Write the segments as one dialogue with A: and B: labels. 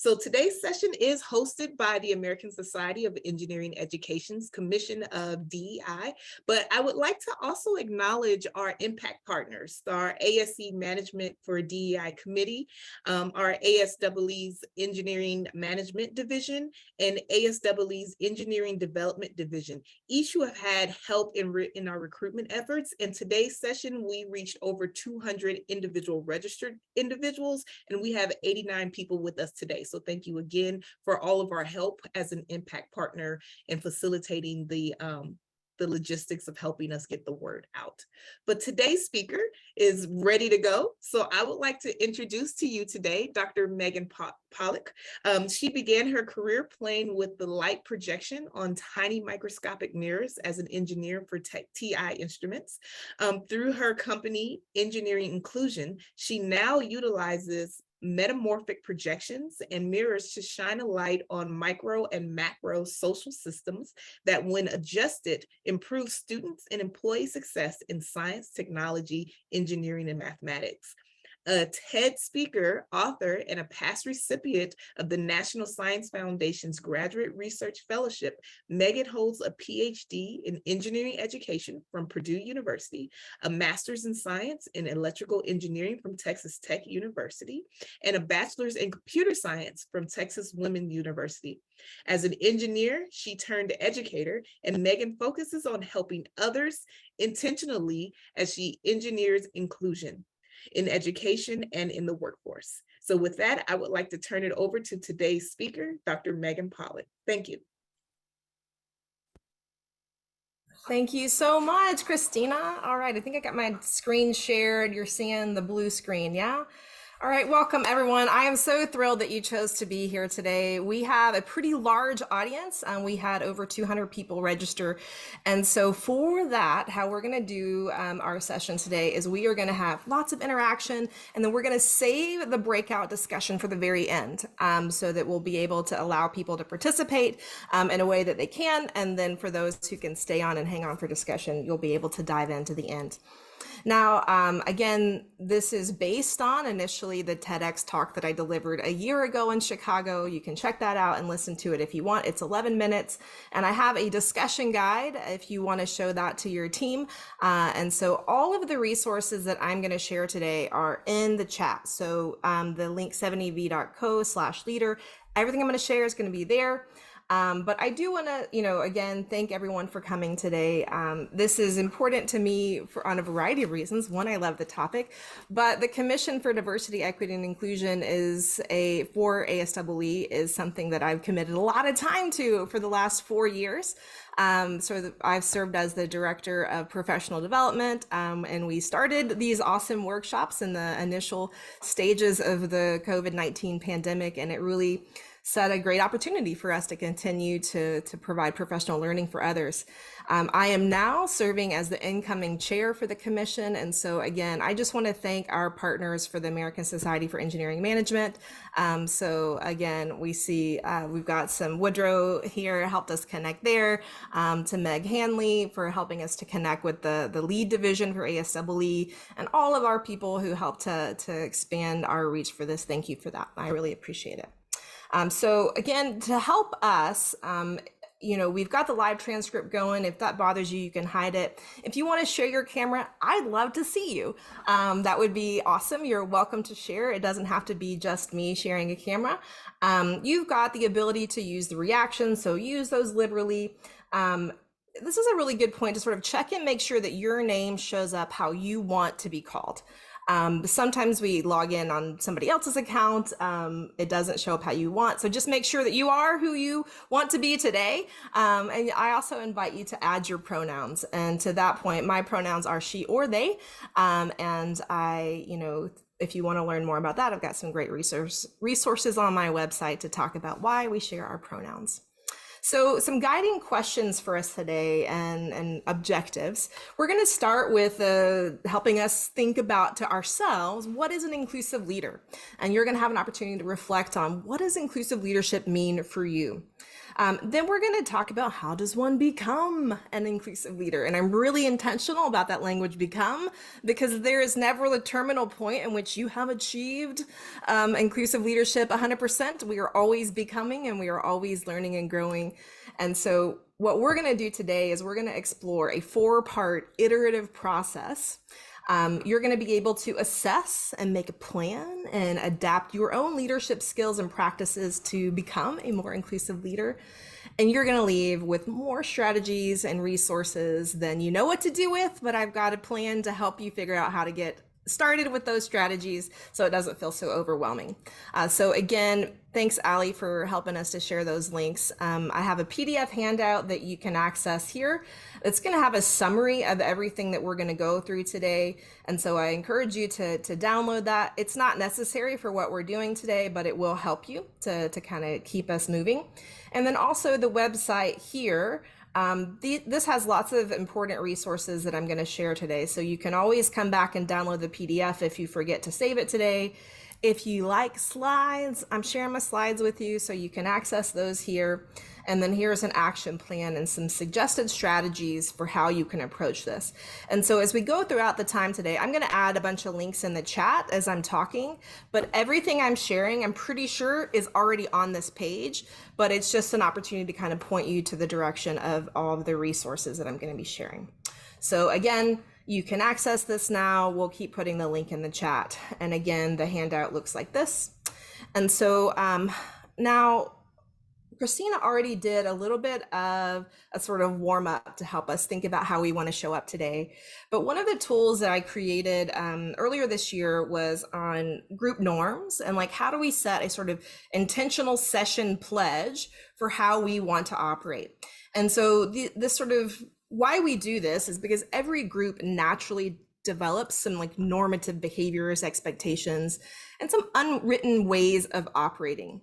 A: So today's session is hosted by the American Society of Engineering Education's Commission of DEI, but I would like to also acknowledge our impact partners, our ASE Management for DEI Committee, our ASEE's Engineering Management Division, and ASEE's Engineering Development Division, each who have had help in our recruitment efforts. In today's session, we reached over 200 individual registered individuals, and we have 89 people with us today. So thank you again for all of our help as an impact partner in facilitating the logistics of helping us get the word out. But today's speaker is ready to go. So I would like to introduce to you today, Dr. Megan Pollock. She began her career playing with the light projection on tiny microscopic mirrors as an engineer for TI Instruments. Through her company, Engineering Inclusion, she now utilizes metamorphic projections and mirrors to shine a light on micro and macro social systems that, when adjusted, improve students and employee success in science, technology, engineering, and mathematics. A TED speaker, author, and a past recipient of the National Science Foundation's Graduate Research Fellowship, Megan holds a PhD in engineering education from Purdue University, a master's in science in electrical engineering from Texas Tech University, and a bachelor's in computer science from Texas Women's University. As an engineer, she turned educator, and Megan focuses on helping others intentionally as she engineers inclusion in education and in the workforce. So with that, I would like to turn it over to today's speaker, Dr. Megan Pollock. Thank you.
B: Thank you so much, Christina. All right, I think I got my screen shared. You're seeing the blue screen, yeah? All right, welcome everyone. I am so thrilled that you chose to be here today. We have a pretty large audience. We had over 200 people register. And so for that, how we're gonna do our session today is we are gonna have lots of interaction, and then we're gonna save the breakout discussion for the very end, so that we'll be able to allow people to participate in a way that they can. And then for those who can stay on and hang on for discussion, you'll be able to dive into the end. Now, again, this is based on initially the TEDx talk that I delivered a year ago in Chicago. You can check that out and listen to it if you want. It's 11 minutes. And I have a discussion guide if you want to show that to your team. And so all of the resources that I'm going to share today are in the chat. So the link 7ev.co/leader, everything I'm going to share is going to be there. But I do want to, again, thank everyone for coming today. This is important to me on a variety of reasons. One, I love the topic, but the Commission for Diversity, Equity, and Inclusion for ASEE is something that I've committed a lot of time to for the last 4 years. So I've served as the Director of Professional Development, and we started these awesome workshops in the initial stages of the COVID-19 pandemic, and it really set a great opportunity for us to continue to provide professional learning for others. I am now serving as the incoming chair for the commission. And so again, I just want to thank our partners for the American Society for Engineering Management. So again, we see we've got some Woodrow here, helped us connect there, to Meg Hanley for helping us to connect with the lead division for ASEE, and all of our people who helped to expand our reach for this. Thank you for that. I really appreciate it. So again, to help us, we've got the live transcript going. If that bothers you, you can hide it. If you want to share your camera, I'd love to see you. That would be awesome. You're welcome to share. It doesn't have to be just me sharing a camera. You've got the ability to use the reactions, so use those liberally. This is a really good point to sort of check and make sure that your name shows up how you want to be called. Sometimes we log in on somebody else's account. It doesn't show up how you want. So just make sure that you are who you want to be today. And I also invite you to add your pronouns. And to that point, my pronouns are she or they. And if you want to learn more about that, I've got some great resources on my website to talk about why we share our pronouns. So some guiding questions for us today and objectives. We're going to start with helping us think about to ourselves, what is an inclusive leader? And you're going to have an opportunity to reflect on what does inclusive leadership mean for you? Then we're going to talk about how does one become an inclusive leader. And I'm really intentional about that language become, because there is never the terminal point in which you have achieved inclusive leadership 100%. We are always becoming and we are always learning and growing. And so what we're going to do today is we're going to explore a 4-part iterative process. You're going to be able to assess and make a plan and adapt your own leadership skills and practices to become a more inclusive leader. And you're going to leave with more strategies and resources than you know what to do with, but I've got a plan to help you figure out how to get started with those strategies so it doesn't feel so overwhelming. So again, thanks, Ali, for helping us to share those links. I have a PDF handout that you can access here. It's going to have a summary of everything that we're going to go through today. And so I encourage you to download that. It's not necessary for what we're doing today, but it will help you to kind of keep us moving. And then also the website here, this has lots of important resources that I'm going to share today. So you can always come back and download the PDF if you forget to save it today. If you like slides, I'm sharing my slides with you so you can access those here. And then here's an action plan and some suggested strategies for how you can approach this. And so as we go throughout the time today, I'm going to add a bunch of links in the chat as I'm talking, but everything I'm sharing, I'm pretty sure is already on this page, but it's just an opportunity to kind of point you to the direction of all of the resources that I'm going to be sharing. So again, you can access this now. We'll keep putting the link in the chat. And again, the handout looks like this. And so now, Christina already did a little bit of a sort of warm up to help us think about how we want to show up today. But one of the tools that I created earlier this year was on group norms and like, how do we set a sort of intentional session pledge for how we want to operate? And so this sort of why we do this is because every group naturally develops some like normative behaviors, expectations, and some unwritten ways of operating.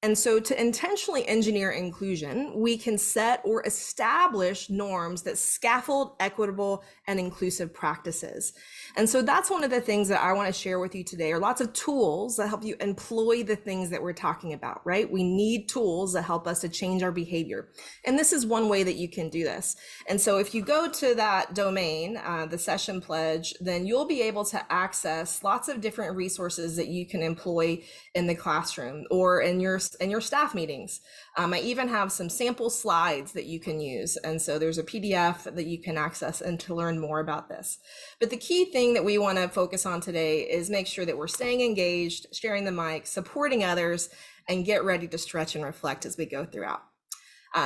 B: And so to intentionally engineer inclusion, we can set or establish norms that scaffold equitable and inclusive practices. And so that's one of the things that I want to share with you today, are lots of tools that help you employ the things that we're talking about, right? We need tools that help us to change our behavior. And this is one way that you can do this. And so if you go to that domain, the session pledge, then you'll be able to access lots of different resources that you can employ in the classroom or in your staff meetings. I even have some sample slides that you can use. And so there's a PDF that you can access and to learn more about this. But the key thing that we want to focus on today is make sure that we're staying engaged, sharing the mic, supporting others, and get ready to stretch and reflect as we go throughout.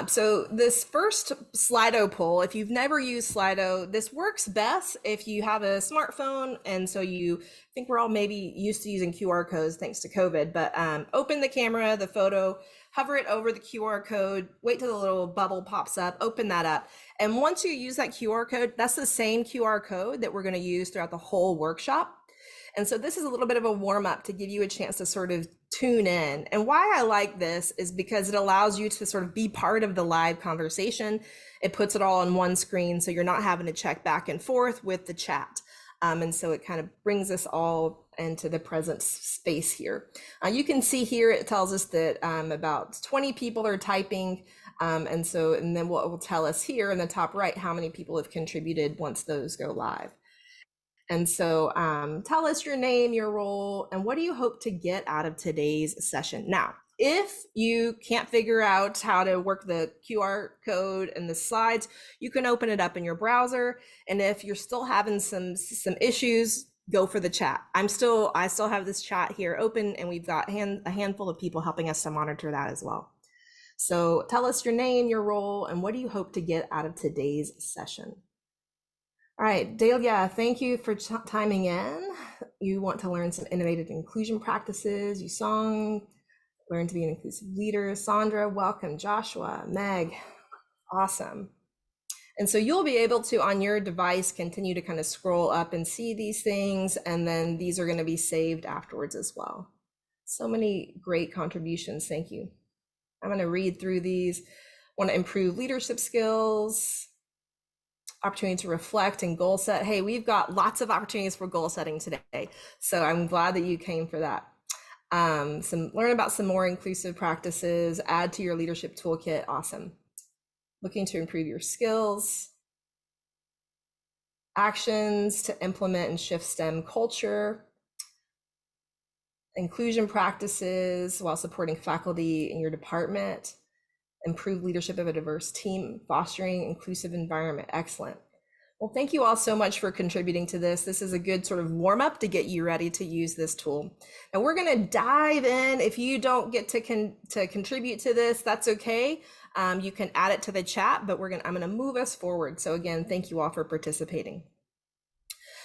B: So this first Slido poll, if you've never used Slido, this works best if you have a smartphone. And so I think we're all maybe used to using QR codes thanks to COVID, but open the camera, the photo, hover it over the QR code, wait till the little bubble pops up, open that up. And once you use that QR code, that's the same QR code that we're going to use throughout the whole workshop. And so this is a little bit of a warm up to give you a chance to sort of tune in. And why I like this is because it allows you to sort of be part of the live conversation. It puts it all on one screen, so you're not having to check back and forth with the chat. And so it kind of brings us all into the present space here. You can see here, it tells us that about 20 people are typing. And then it will tell us here in the top right how many people have contributed once those go live. And so tell us your name, your role, and what do you hope to get out of today's session? Now, if you can't figure out how to work the QR code and the slides, you can open it up in your browser. And if you're still having some issues, go for the chat. I still have this chat here open, and we've got a handful of people helping us to monitor that as well. So tell us your name, your role, and what do you hope to get out of today's session? All right, Delia, thank you for timing in. You want to learn some innovative inclusion practices. You learn to be an inclusive leader. Sandra, welcome. Joshua, Meg, awesome. And so you'll be able to, on your device, continue to kind of scroll up and see these things, and then these are going to be saved afterwards as well. So many great contributions, thank you. I'm going to read through these. Want to improve leadership skills, opportunity to reflect and goal set. Hey, we've got lots of opportunities for goal setting today. So I'm glad that you came for that. Learn about some more inclusive practices, add to your leadership toolkit. Awesome. Looking to improve your skills, actions to implement and shift STEM culture, inclusion practices while supporting faculty in your department, improve leadership of a diverse team, fostering inclusive environment. Excellent. Well, thank you all so much for contributing to this. This is a good sort of warm up to get you ready to use this tool. And we're going to dive in. If you don't get to contribute to this, that's okay. You can add it to the chat, but I'm going to move us forward. So again, thank you all for participating.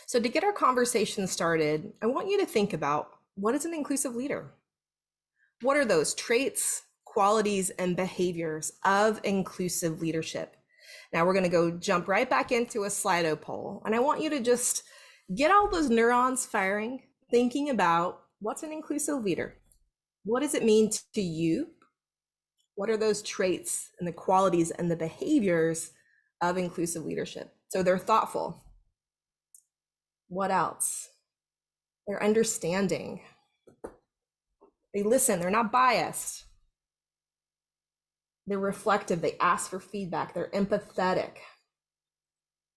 B: So to get our conversation started, I want you to think about, what is an inclusive leader? What are those traits, qualities, and behaviors of inclusive leadership? Now we're going to jump right back into a Slido poll. And I want you to just get all those neurons firing, thinking about, what's an inclusive leader? What does it mean to you? What are those traits and the qualities and the behaviors of inclusive leadership? So they're thoughtful. What else? They're understanding. They listen, they're not biased. They're reflective, they ask for feedback, they're empathetic.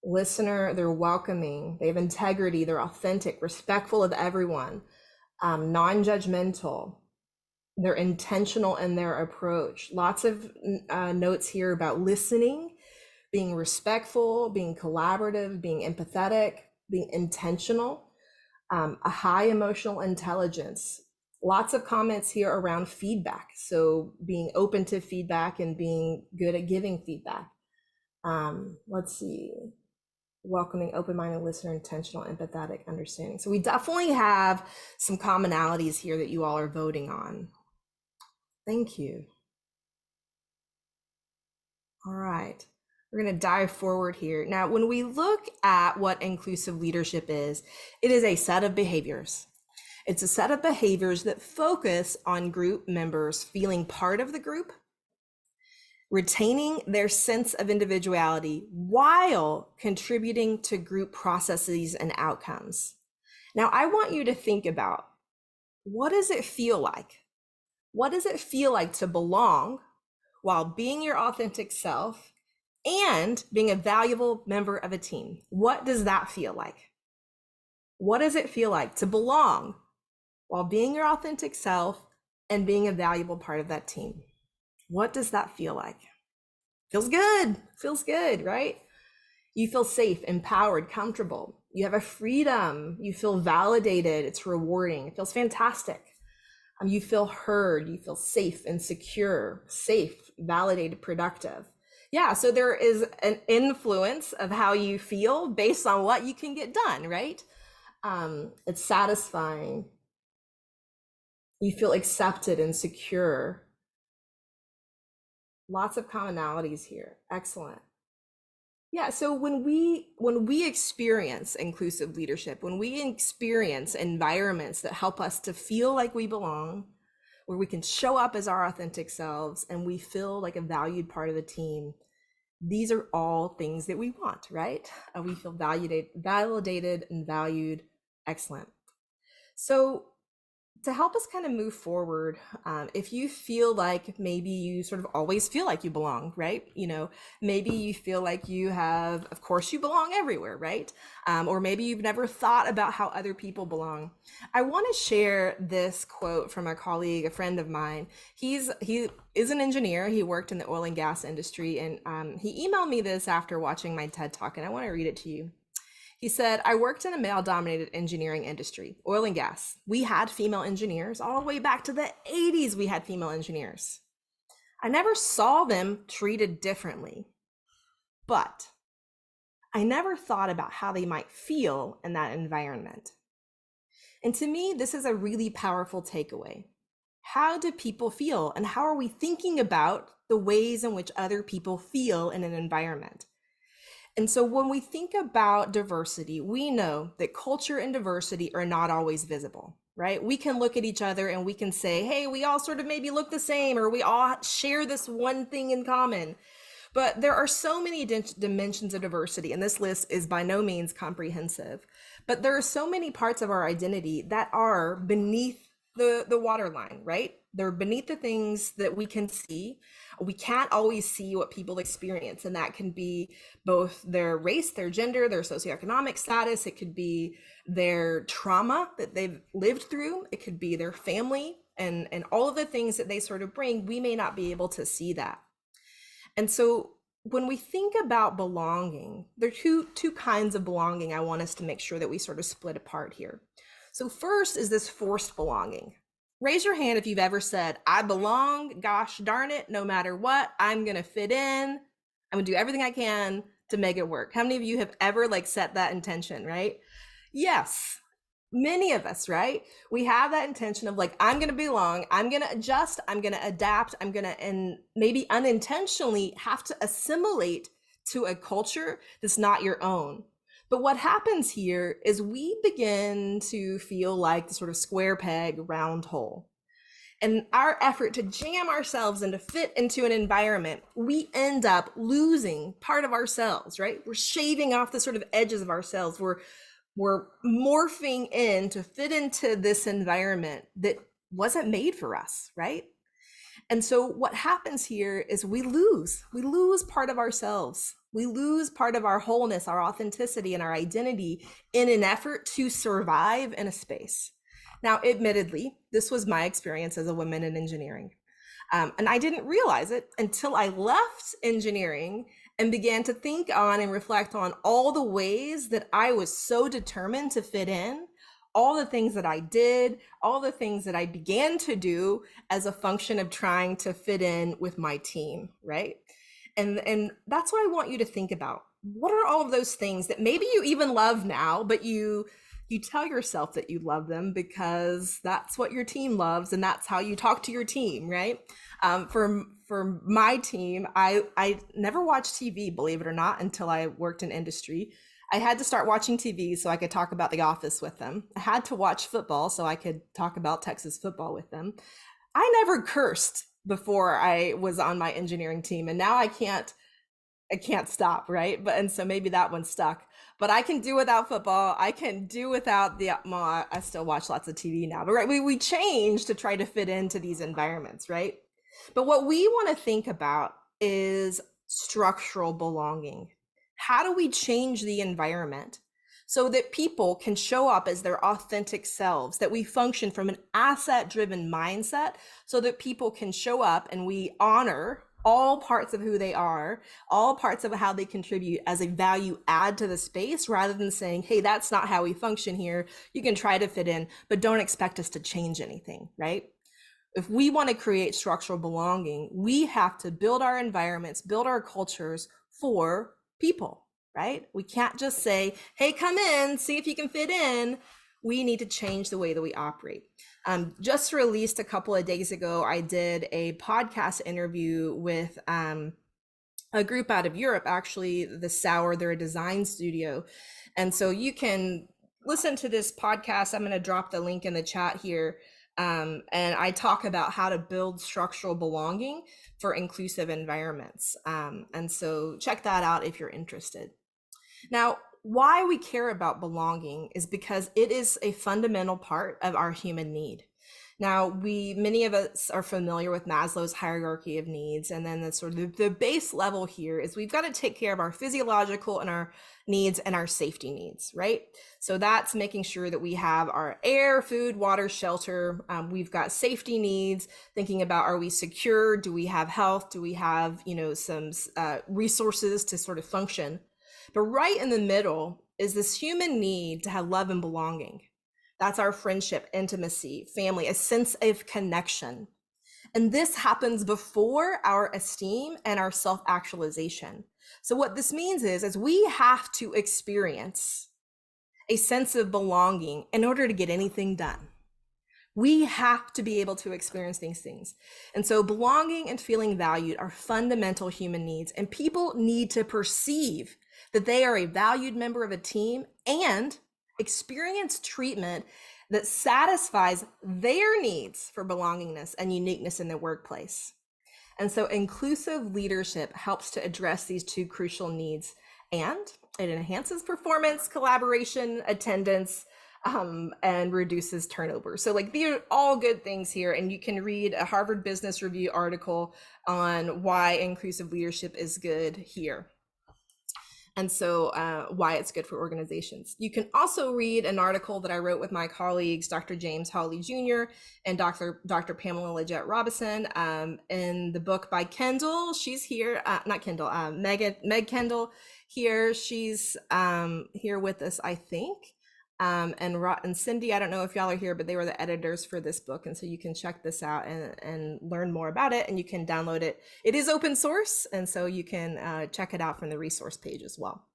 B: Listener, they're welcoming, they have integrity, they're authentic, respectful of everyone, non-judgmental. They're intentional in their approach. Lots of notes here about listening, being respectful, being collaborative, being empathetic, being intentional, a high emotional intelligence. Lots of comments here around feedback. So being open to feedback and being good at giving feedback. Let's see. Welcoming, open-minded, listener, intentional, empathetic, understanding. So we definitely have some commonalities here that you all are voting on. Thank you. All right. We're going to dive forward here. Now, when we look at what inclusive leadership is, it is a set of behaviors. It's a set of behaviors that focus on group members feeling part of the group, retaining their sense of individuality while contributing to group processes and outcomes. Now, I want you to think about, what does it feel like? What does it feel like to belong while being your authentic self and being a valuable member of a team? What does that feel like? What does it feel like to belong while being your authentic self and being a valuable part of that team? What does that feel like? Feels good, right? You feel safe, empowered, comfortable. You have a freedom. You feel validated. It's rewarding. It feels fantastic. You feel heard. You feel safe and secure, safe, validated, productive. Yeah, so there is an influence of how you feel based on what you can get done, right? It's satisfying. You feel accepted and secure. Lots of commonalities here. Excellent. Yeah, so when we experience inclusive leadership, when we experience environments that help us to feel like we belong, where we can show up as our authentic selves and we feel like a valued part of the team, these are all things that we want, right? We feel validated and valued. Excellent. So to help us kind of move forward, if you feel like maybe you sort of always feel like you belong, right? Maybe you feel like you have, of course you belong everywhere, right? Or maybe you've never thought about how other people belong. I want to share this quote from a colleague, a friend of mine. He is an engineer. He worked in the oil and gas industry, and he emailed me this after watching my TED Talk, and I want to read it to you. He said, I worked in a male-dominated engineering industry, oil and gas. We had female engineers all the way back to the 80s. We had female engineers. I never saw them treated differently, but I never thought about how they might feel in that environment. And to me, this is a really powerful takeaway. How do people feel, and how are we thinking about the ways in which other people feel in an environment? And so when we think about diversity, we know that culture and diversity are not always visible, right? We can look at each other and we can say, hey, we all sort of maybe look the same, or we all share this one thing in common. But there are so many dimensions of diversity, and this list is by no means comprehensive. But there are so many parts of our identity that are beneath the waterline, right? They're beneath the things that we can see. We can't always see what people experience, and that can be both their race, their gender, their socioeconomic status. It could be their trauma that they've lived through. It could be their family and all of the things that they sort of bring. We may not be able to see that. And so when we think about belonging, there are two kinds of belonging I want us to make sure that we sort of split apart here. So first is this forced belonging. Raise your hand if you've ever said, I belong, gosh darn it, no matter what, I'm gonna fit in, I'm gonna do everything I can to make it work. How many of you have ever like set that intention, right? Yes, many of us, right? We have that intention of like, I'm gonna belong, I'm gonna adjust, I'm gonna adapt, I'm gonna, and maybe unintentionally have to assimilate to a culture that's not your own. But what happens here is we begin to feel like the sort of square peg, round hole. And our effort to jam ourselves and to fit into an environment, we end up losing part of ourselves, right? We're shaving off the sort of edges of ourselves. We're morphing in to fit into this environment that wasn't made for us, right? And so what happens here is we lose part of ourselves. We lose part of our wholeness, our authenticity, and our identity in an effort to survive in a space. Now, admittedly, this was my experience as a woman in engineering. And I didn't realize it until I left engineering and began to think on and reflect on all the ways that I was so determined to fit in, all the things that I did, all the things that I began to do as a function of trying to fit in with my team, right? And that's what I want you to think about. What are all of those things that maybe you even love now, but you tell yourself that you love them because that's what your team loves and that's how you talk to your team, right? For my team, I never watched TV, believe it or not, until I worked in industry. I had to start watching TV so I could talk about The Office with them. I had to watch football so I could talk about Texas football with them. I never cursed before I was on my engineering team, and now I can't stop, right? And so maybe that one stuck. But I can do without football. I can do without I still watch lots of TV now, but right, we change to try to fit into these environments, right? But what we want to think about is structural belonging. How do we change the environment so that people can show up as their authentic selves, that we function from an asset-driven mindset so that people can show up and we honor all parts of who they are, all parts of how they contribute as a value add to the space, rather than saying, hey, that's not how we function here. You can try to fit in, but don't expect us to change anything, right? If we want to create structural belonging, we have to build our environments, build our cultures for people, right? We can't just say, hey, come in, see if you can fit in. We need to change the way that we operate. Just released a couple of days ago, I did a podcast interview with a group out of Europe, actually, the Sour, they're a design studio. And so you can listen to this podcast. I'm going to drop the link in the chat here. And I talk about how to build structural belonging for inclusive environments. And so check that out if you're interested. Now, why we care about belonging is because it is a fundamental part of our human need. Now, many of us are familiar with Maslow's hierarchy of needs, and then the base level here is we've got to take care of our physiological and our needs and our safety needs, right? So that's making sure that we have our air, food, water, shelter. We've got safety needs, thinking about, are we secure? Do we have health? Do we have, some resources to sort of function? But right in the middle is this human need to have love and belonging. That's our friendship, intimacy, family, a sense of connection. And this happens before our esteem and our self-actualization. So what this means is we have to experience a sense of belonging in order to get anything done. We have to be able to experience these things. And so belonging and feeling valued are fundamental human needs, and people need to perceive that they are a valued member of a team and experience treatment that satisfies their needs for belongingness and uniqueness in their workplace. And so inclusive leadership helps to address these two crucial needs, and it enhances performance, collaboration, attendance, and reduces turnover. So like these are all good things here. And you can read a Harvard Business Review article on why inclusive leadership is good here. And so why it's good for organizations. You can also read an article that I wrote with my colleagues, Dr. James Hawley Jr. and Dr. Pamela Leggett Robinson in the book by Kendall. She's here, not Kendall, Meg Kendall here. She's here with us, I think. And Cindy, I don't know if y'all are here, but they were the editors for this book. And so you can check this out and learn more about it, and you can download it. It is open source, and so you can check it out from the resource page as well.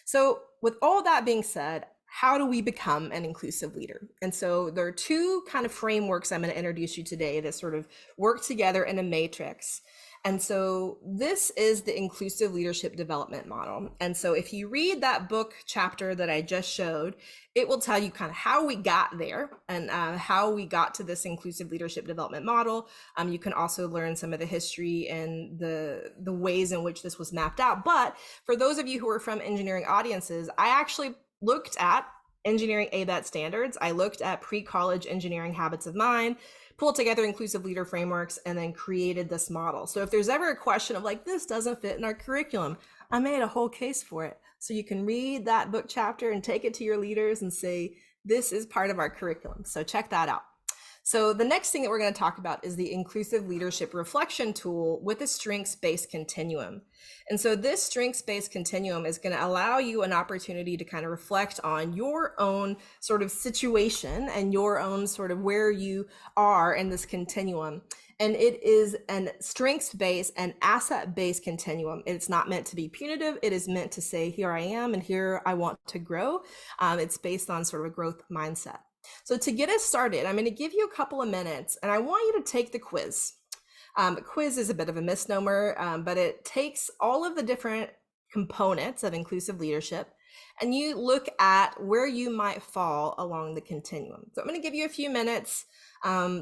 B: So with all that being said, how do we become an inclusive leader? And so there are two kind of frameworks I'm going to introduce you today that sort of work together in a matrix. And so this is the inclusive leadership development model. And so if you read that book chapter that I just showed, it will tell you kind of how we got there and how we got to this inclusive leadership development model. You can also learn some of the history and the ways in which this was mapped out. But for those of you who are from engineering audiences, I actually looked at engineering ABET standards. I looked at pre-college engineering habits of mind, pulled together inclusive leader frameworks, and then created this model. So if there's ever a question of like, this doesn't fit in our curriculum, I made a whole case for it. So you can read that book chapter and take it to your leaders and say, this is part of our curriculum. So check that out. So the next thing that we're going to talk about is the inclusive leadership reflection tool with a strengths-based continuum. And so this strengths-based continuum is going to allow you an opportunity to kind of reflect on your own sort of situation and your own sort of where you are in this continuum. And it is an strengths-based and asset-based continuum. It's not meant to be punitive. It is meant to say, here I am and here I want to grow. It's based on sort of a growth mindset. So to get us started, I'm going to give you a couple of minutes and I want you to take the quiz. Quiz is a bit of a misnomer, but it takes all of the different components of inclusive leadership and you look at where you might fall along the continuum. So I'm going to give you a few minutes,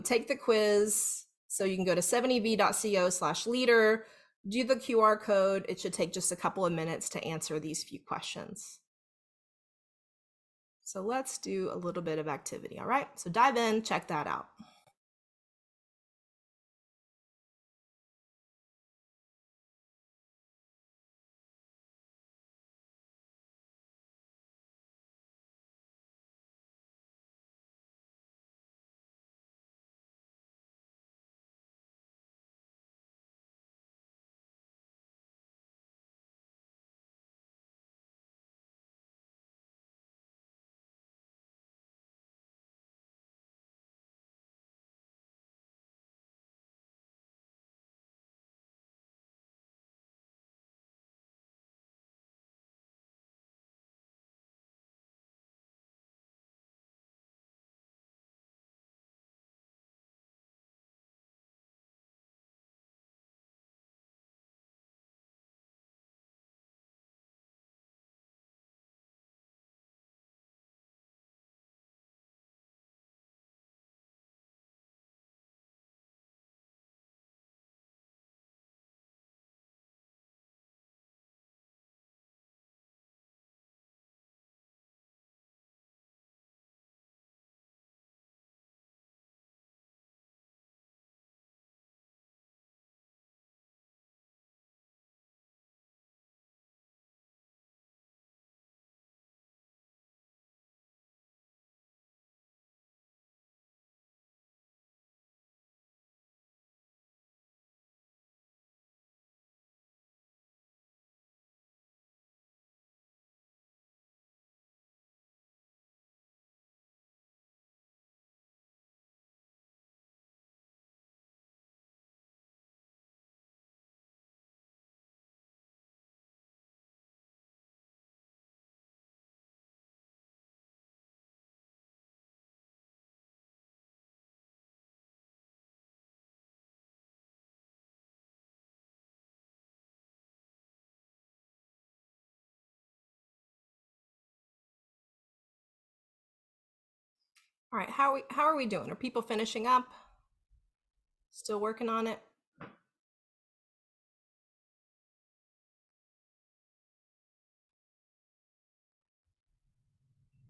B: take the quiz. So you can go to 70v.co/leader, do the QR code. It should take just a couple of minutes to answer these few questions. So let's do a little bit of activity. All right, so dive in, check that out. All right, how are we doing? Are people finishing up? Still working on it?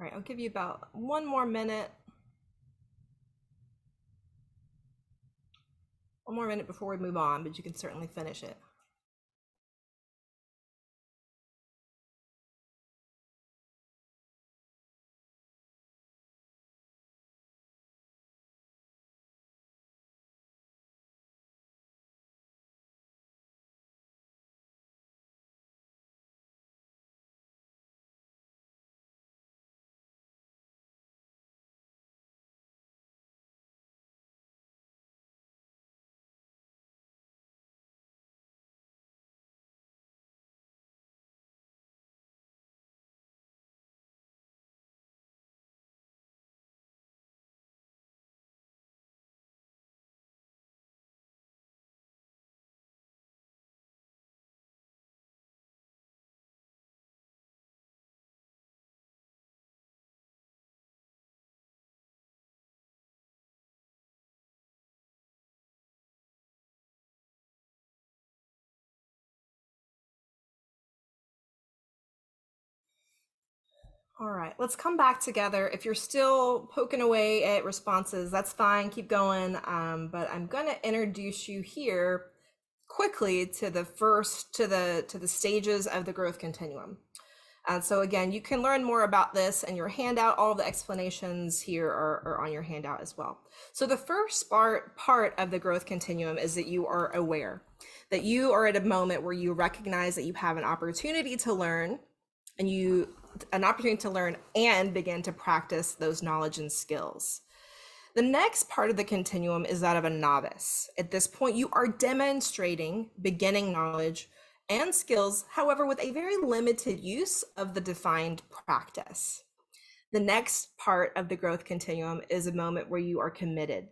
B: All right, I'll give you about one more minute. One more minute before we move on, but you can certainly finish it. All right, let's come back together. If you're still poking away at responses, that's fine, keep going. But I'm gonna introduce you here quickly to the stages of the growth continuum. So again, you can learn more about this in your handout. All the explanations here are on your handout as well. So the first part of the growth continuum is that you are aware, that you are at a moment where you recognize that you have an opportunity to learn, and begin to practice those knowledge and skills. The next part of the continuum is that of a novice. At this point, you are demonstrating beginning knowledge and skills, however, with a very limited use of the defined practice. The next part of the growth continuum is a moment where you are committed.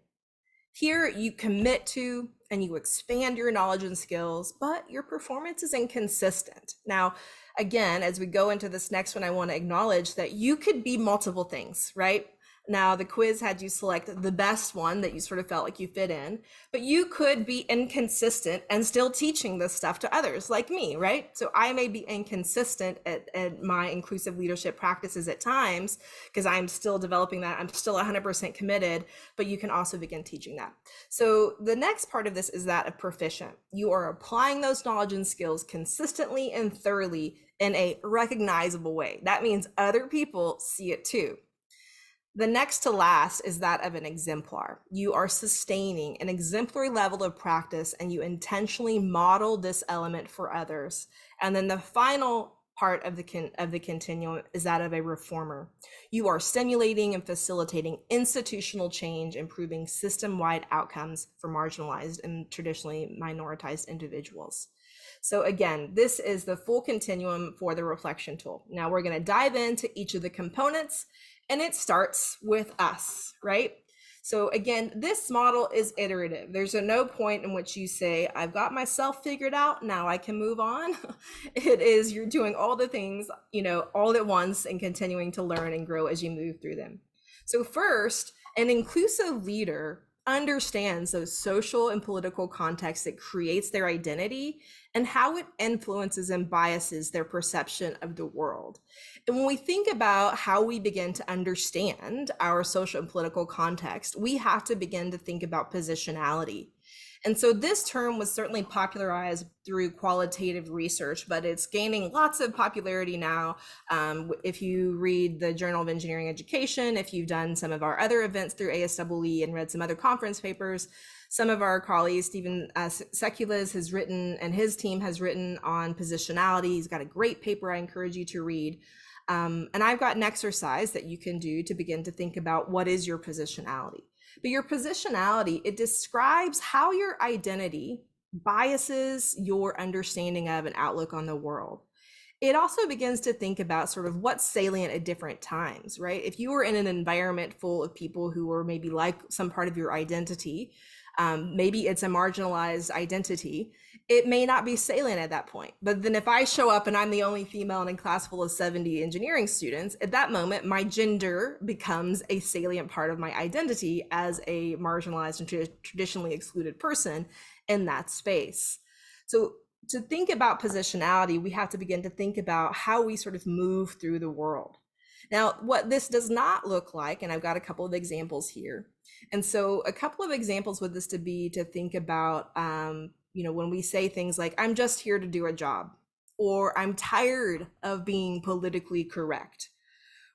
B: Here, you commit to and you expand your knowledge and skills, but your performance is inconsistent. Now, again, as we go into this next one, I want to acknowledge that you could be multiple things, right? Now, the quiz had you select the best one that you sort of felt like you fit in, but you could be inconsistent and still teaching this stuff to others like me, right? So I may be inconsistent at my inclusive leadership practices at times because I'm still developing that. I'm still 100% committed, but you can also begin teaching that. So the next part of this is that of proficient. You are applying those knowledge and skills consistently and thoroughly in a recognizable way. That means other people see it too. The next to last is that of an exemplar. You are sustaining an exemplary level of practice and you intentionally model this element for others. And then the final part of the continuum is that of a reformer. You are stimulating and facilitating institutional change, improving system-wide outcomes for marginalized and traditionally minoritized individuals. So again, this is the full continuum for the reflection tool. Now we're going to dive into each of the components, and it starts with us, right? So again, this model is iterative. There's no point in which you say, I've got myself figured out, now I can move on. It is, you're doing all the things, all at once and continuing to learn and grow as you move through them. So first, an inclusive leader understands those social and political contexts that creates their identity and how it influences and biases their perception of the world. And when we think about how we begin to understand our social and political context, we have to begin to think about positionality. And so this term was certainly popularized through qualitative research, but it's gaining lots of popularity now. If you read the Journal of Engineering Education, if you've done some of our other events through ASEE and read some other conference papers, some of our colleagues, Stephen Sekulas has written, and his team has written on positionality. He's got a great paper I encourage you to read. And I've got an exercise that you can do to begin to think about what is your positionality. But your positionality, it describes how your identity biases your understanding of an outlook on the world. It also begins to think about sort of what's salient at different times, right? If you were in an environment full of people who were maybe like some part of your identity, maybe it's a marginalized identity, it may not be salient at that point. But then if I show up and I'm the only female in a class full of 70 engineering students, at that moment, my gender becomes a salient part of my identity as a marginalized and traditionally excluded person in that space. So to think about positionality, we have to begin to think about how we sort of move through the world. Now, what this does not look like, and I've got a couple of examples here. And so a couple of examples with this to be to think about, when we say things like, I'm just here to do a job, or I'm tired of being politically correct.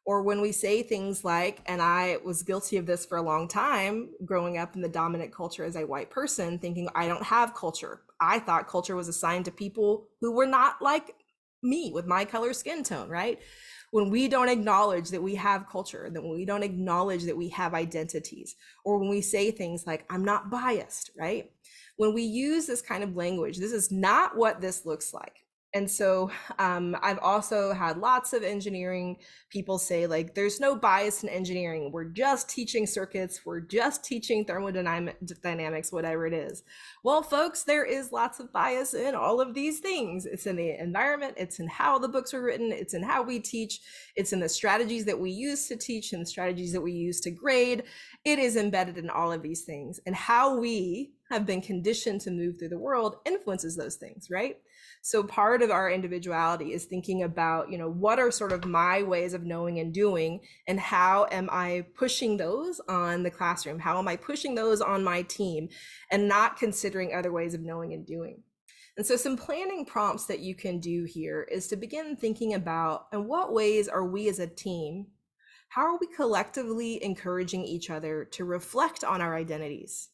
B: Or when we say things like, and I was guilty of this for a long time, growing up in the dominant culture as a white person, thinking I don't have culture. I thought culture was assigned to people who were not like me with my color skin tone, right? When we don't acknowledge that we have culture, then when we don't acknowledge that we have identities, or when we say things like, I'm not biased, right? When we use this kind of language, this is not what this looks like. And so I've also had lots of engineering people say, like, there's no bias in engineering. We're just teaching circuits. We're just teaching thermodynamics, whatever it is. Well, folks, there is lots of bias in all of these things. It's in the environment. It's in how the books are written. It's in how we teach. It's in the strategies that we use to teach and the strategies that we use to grade. It is embedded in all of these things. And how we have been conditioned to move through the world influences those things, right? So part of our individuality is thinking about, what are sort of my ways of knowing and doing, and how am I pushing those on the classroom? How am I pushing those on my team, and not considering other ways of knowing and doing? And so some planning prompts that you can do here is to begin thinking about, in what ways are we as a team, how are we collectively encouraging each other to reflect on our identities?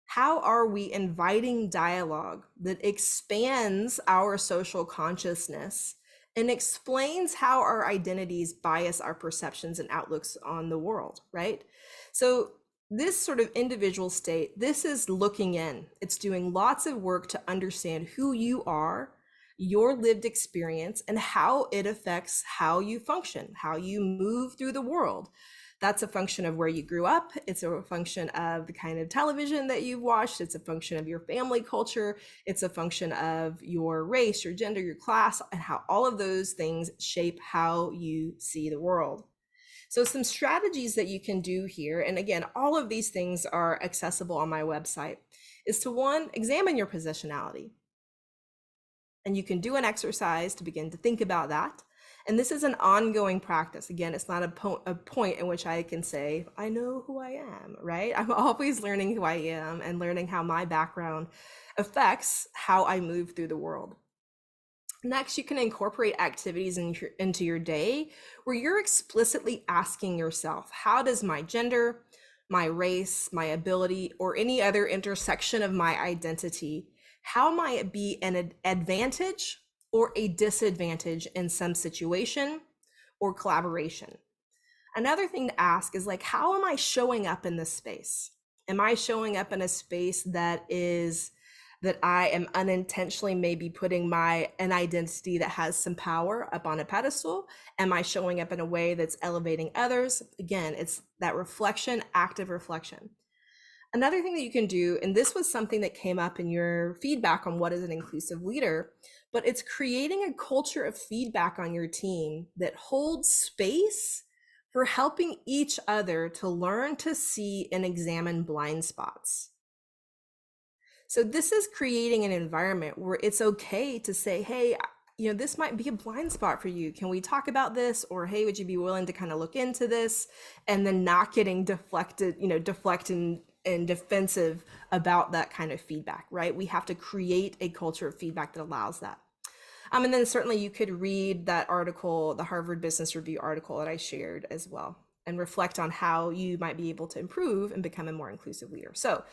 B: How are we inviting dialogue that expands our social consciousness and explains how our identities bias our perceptions and outlooks on the world, right? So this sort of individual state, this is looking in. It's doing lots of work to understand who you are, your lived experience, and how it affects how you function, how you move through the world. That's a function of where you grew up. It's a function of the kind of television that you've watched. It's a function of your family culture. It's a function of your race, your gender, your class, and how all of those things shape how you see the world. So some strategies that you can do here, and again, all of these things are accessible on my website, is to, one, examine your positionality. And you can do an exercise to begin to think about that. And this is an ongoing practice. Again, it's not a point in which I can say, I know who I am, right? I'm always learning who I am and learning how my background affects how I move through the world. Next, you can incorporate activities into your day where you're explicitly asking yourself, how does my gender, my race, my ability, or any other intersection of my identity, how might it be an advantage or a disadvantage in some situation or collaboration? Another thing to ask is, like, how am I showing up in this space? Am I showing up in a space that I am unintentionally maybe putting an identity that has some power up on a pedestal? Am I showing up in a way that's elevating others? Again, it's that reflection, active reflection. Another thing that you can do, and this was something that came up in your feedback on what is an inclusive leader, but it's creating a culture of feedback on your team that holds space for helping each other to learn to see and examine blind spots. So this is creating an environment where it's okay to say, hey, this might be a blind spot for you. Can we talk about this? Or, hey, would you be willing to kind of look into this? And then not getting deflected and defensive about that kind of feedback, right? We have to create a culture of feedback that allows that. And then certainly you could read that article, the Harvard Business Review article that I shared as well, and reflect on how you might be able to improve and become a more inclusive leader. So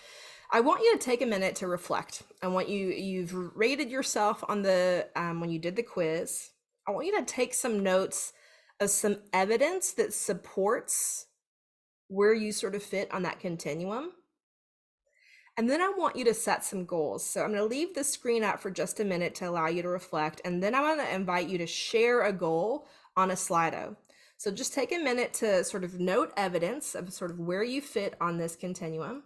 B: I want you to take a minute to reflect. You've rated yourself on when you did the quiz. I want you to take some notes of some evidence that supports where you sort of fit on that continuum. And then I want you to set some goals. So I'm going to leave the screen out for just a minute to allow you to reflect. And then I'm going to invite you to share a goal on a Slido. So just take a minute to sort of note evidence of sort of where you fit on this continuum.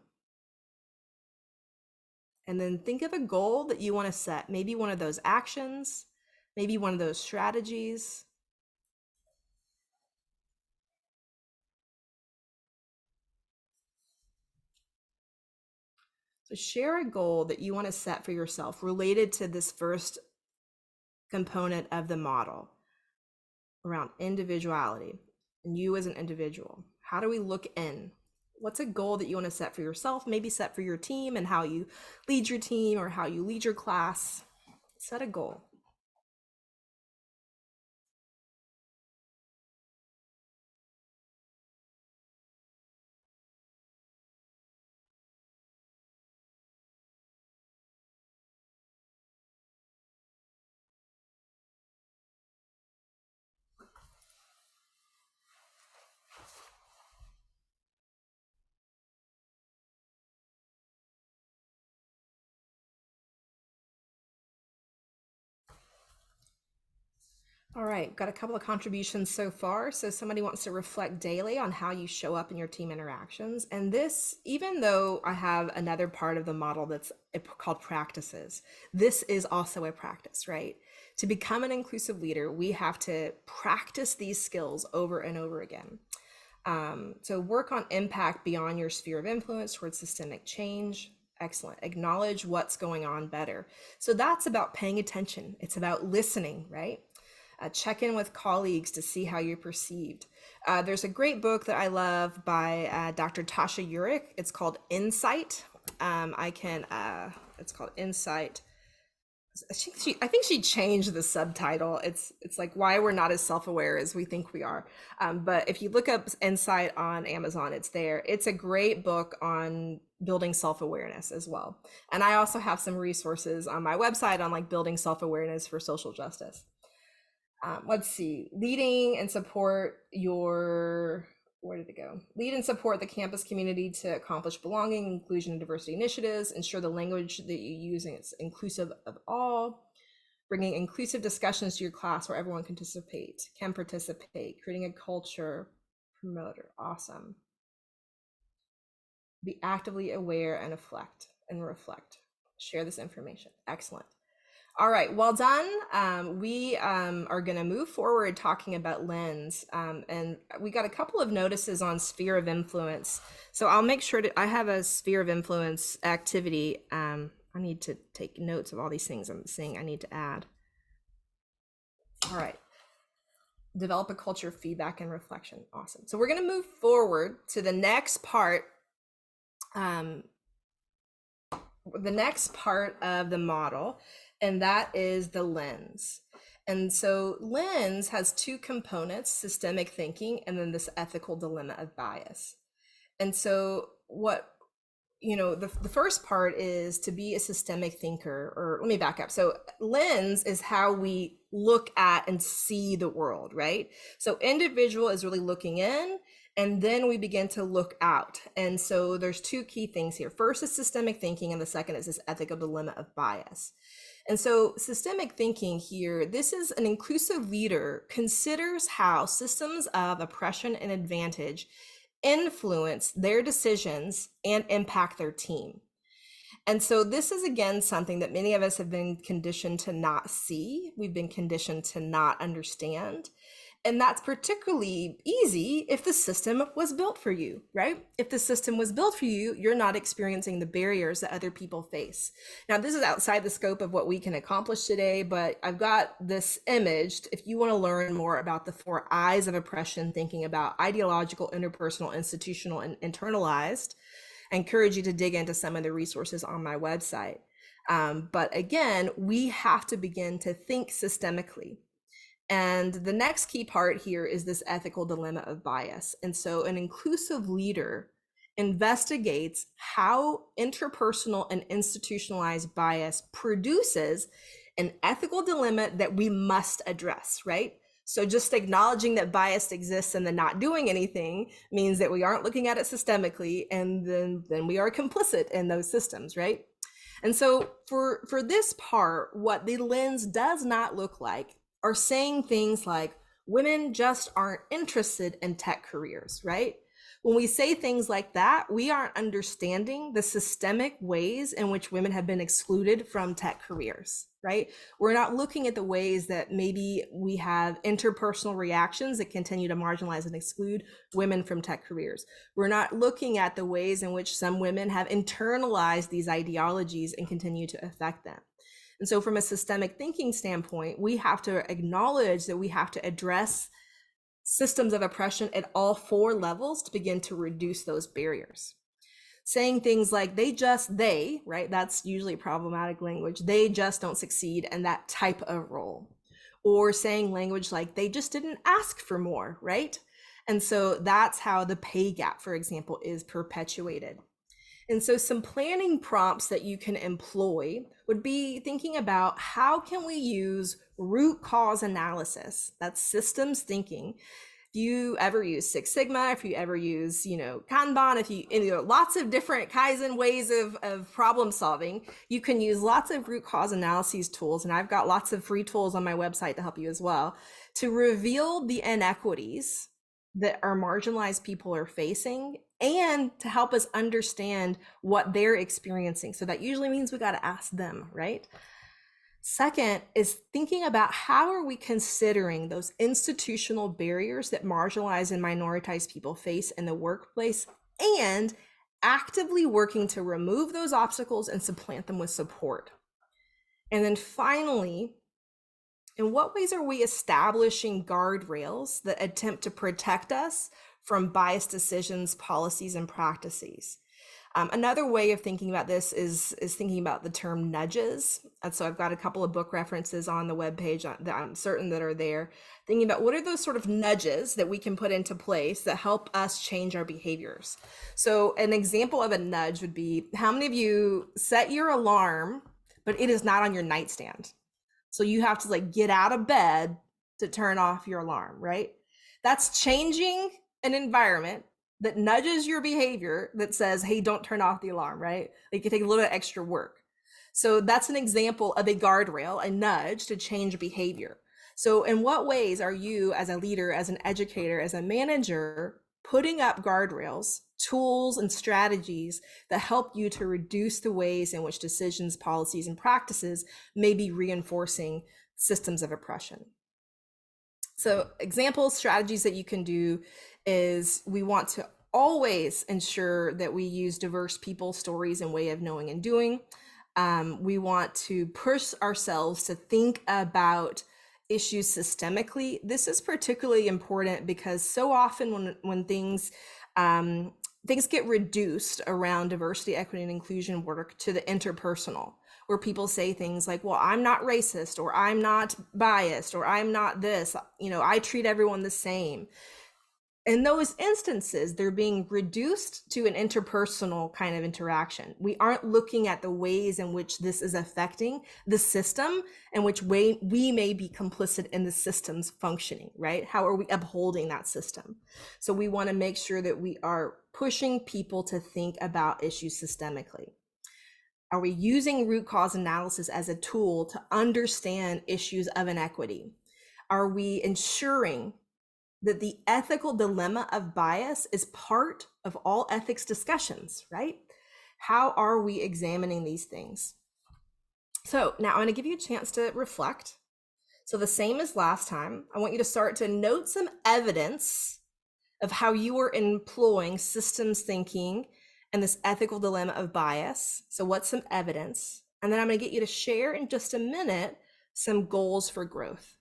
B: And then think of a goal that you want to set. Maybe one of those actions, maybe one of those strategies. So share a goal that you want to set for yourself related to this first component of the model. around individuality and you as an individual. How do we look in? What's a goal that you want to set for yourself, maybe set for your team and how you lead your team or how you lead your class? Set a goal. All right, got a couple of contributions so far. So somebody wants to reflect daily on how you show up in your team interactions. And this, even though I have another part of the model that's called practices, this is also a practice, right? To become an inclusive leader, we have to practice these skills over and over again. So work on impact beyond your sphere of influence towards systemic change. Excellent. Acknowledge what's going on better. So that's about paying attention. It's about listening, right? Check in with colleagues to see how you're perceived. There's a great book that I love by Dr. Tasha Eurich. It's called Insight. It's called Insight. I think she changed the subtitle. It's like why we're not as self-aware as we think we are. But if you look up Insight on Amazon, it's there. It's a great book on building self-awareness as well. And I also have some resources on my website on like building self-awareness for social justice. Let's see, leading and support where did it go? Lead and support the campus community to accomplish belonging, inclusion, and diversity initiatives. Ensure the language that you're using is inclusive of all. Bringing inclusive discussions to your class where everyone can participate. Creating a culture promoter. Awesome. Be actively aware and reflect. Share this information. Excellent. All right, well done. We are going to move forward talking about lens, and we got a couple of notices on sphere of influence. So I'll make sure I have a sphere of influence activity. I need to take notes of all these things I'm seeing I need to add. All right. Develop a culture of feedback and reflection. Awesome. So we're going to move forward to the next part. The next part of the model, and that is the lens. And so lens has two components, systemic thinking, and then this ethical dilemma of bias. And so the first part is to be a systemic thinker, or let me back up. So lens is how we look at and see the world, right? So individual is really looking in, and then we begin to look out. And so there's two key things here. First is systemic thinking, and the second is this ethical dilemma of bias. And so systemic thinking here, this is an inclusive leader considers how systems of oppression and advantage influence their decisions and impact their team. And so this is, again, something that many of us have been conditioned to not see. We've been conditioned to not understand. And that's particularly easy if the system was built for you, right? If the system was built for you, you're not experiencing the barriers that other people face. Now, this is outside the scope of what we can accomplish today, but I've got this imaged. If you want to learn more about the 4 eyes of oppression, thinking about ideological, interpersonal, institutional, and internalized, I encourage you to dig into some of the resources on my website. But again, we have to begin to think systemically. And the next key part here is this ethical dilemma of bias. And so an inclusive leader investigates how interpersonal and institutionalized bias produces an ethical dilemma that we must address, right? So just acknowledging that bias exists and then not doing anything means that we aren't looking at it systemically, and then we are complicit in those systems, right? And so for this part, what the lens does not look like are saying things like women just aren't interested in tech careers, right? When we say things like that, we aren't understanding the systemic ways in which women have been excluded from tech careers, right? We're not looking at the ways that maybe we have interpersonal reactions that continue to marginalize and exclude women from tech careers. We're not looking at the ways in which some women have internalized these ideologies and continue to affect them. And so from a systemic thinking standpoint, we have to acknowledge that we have to address systems of oppression at all 4 levels to begin to reduce those barriers. Saying things like they, right? That's usually problematic language. They just don't succeed in that type of role. Or saying language like they just didn't ask for more, right? And so that's how the pay gap, for example, is perpetuated. And so some planning prompts that you can employ would be thinking about how can we use root cause analysis, that's systems thinking. If you ever use Six Sigma, if you ever use, Kanban, if you, lots of different Kaizen ways of problem solving, you can use lots of root cause analyses tools. And I've got lots of free tools on my website to help you as well, to reveal the inequities that our marginalized people are facing and to help us understand what they're experiencing. So that usually means we got to ask them, right? Second is thinking about how are we considering those institutional barriers that marginalized and minoritized people face in the workplace and actively working to remove those obstacles and supplant them with support. And then finally, in what ways are we establishing guardrails that attempt to protect us from biased decisions, policies, and practices? Another way of thinking about this is thinking about the term nudges. And so I've got a couple of book references on the webpage that I'm certain that are there, thinking about what are those sort of nudges that we can put into place that help us change our behaviors. So an example of a nudge would be, how many of you set your alarm, but it is not on your nightstand? So you have to get out of bed to turn off your alarm, right? That's changing an environment that nudges your behavior that says, hey, don't turn off the alarm, right? You can take a little bit extra work. So that's an example of a guardrail, a nudge to change behavior. So in what ways are you as a leader, as an educator, as a manager, putting up guardrails, tools, and strategies that help you to reduce the ways in which decisions, policies, and practices may be reinforcing systems of oppression? So examples, strategies that you can do is we want to always ensure that we use diverse people, stories, and way of knowing and doing. We want to push ourselves to think about issues systemically. This is particularly important because so often when things get reduced around diversity, equity, and inclusion work to the interpersonal, where people say things like, well, I'm not racist, or I'm not biased, or I'm not this, I treat everyone the same. In those instances, they're being reduced to an interpersonal kind of interaction. We aren't looking at the ways in which this is affecting the system and which way we may be complicit in the system's functioning, right? How are we upholding that system? So we want to make sure that we are pushing people to think about issues systemically. Are we using root cause analysis as a tool to understand issues of inequity? Are we ensuring that the ethical dilemma of bias is part of all ethics discussions, right? How are we examining these things? So now I'm going to give you a chance to reflect. So the same as last time, I want you to start to note some evidence of how you are employing systems thinking and this ethical dilemma of bias. So what's some evidence? And then I'm going to get you to share in just a minute some goals for growth.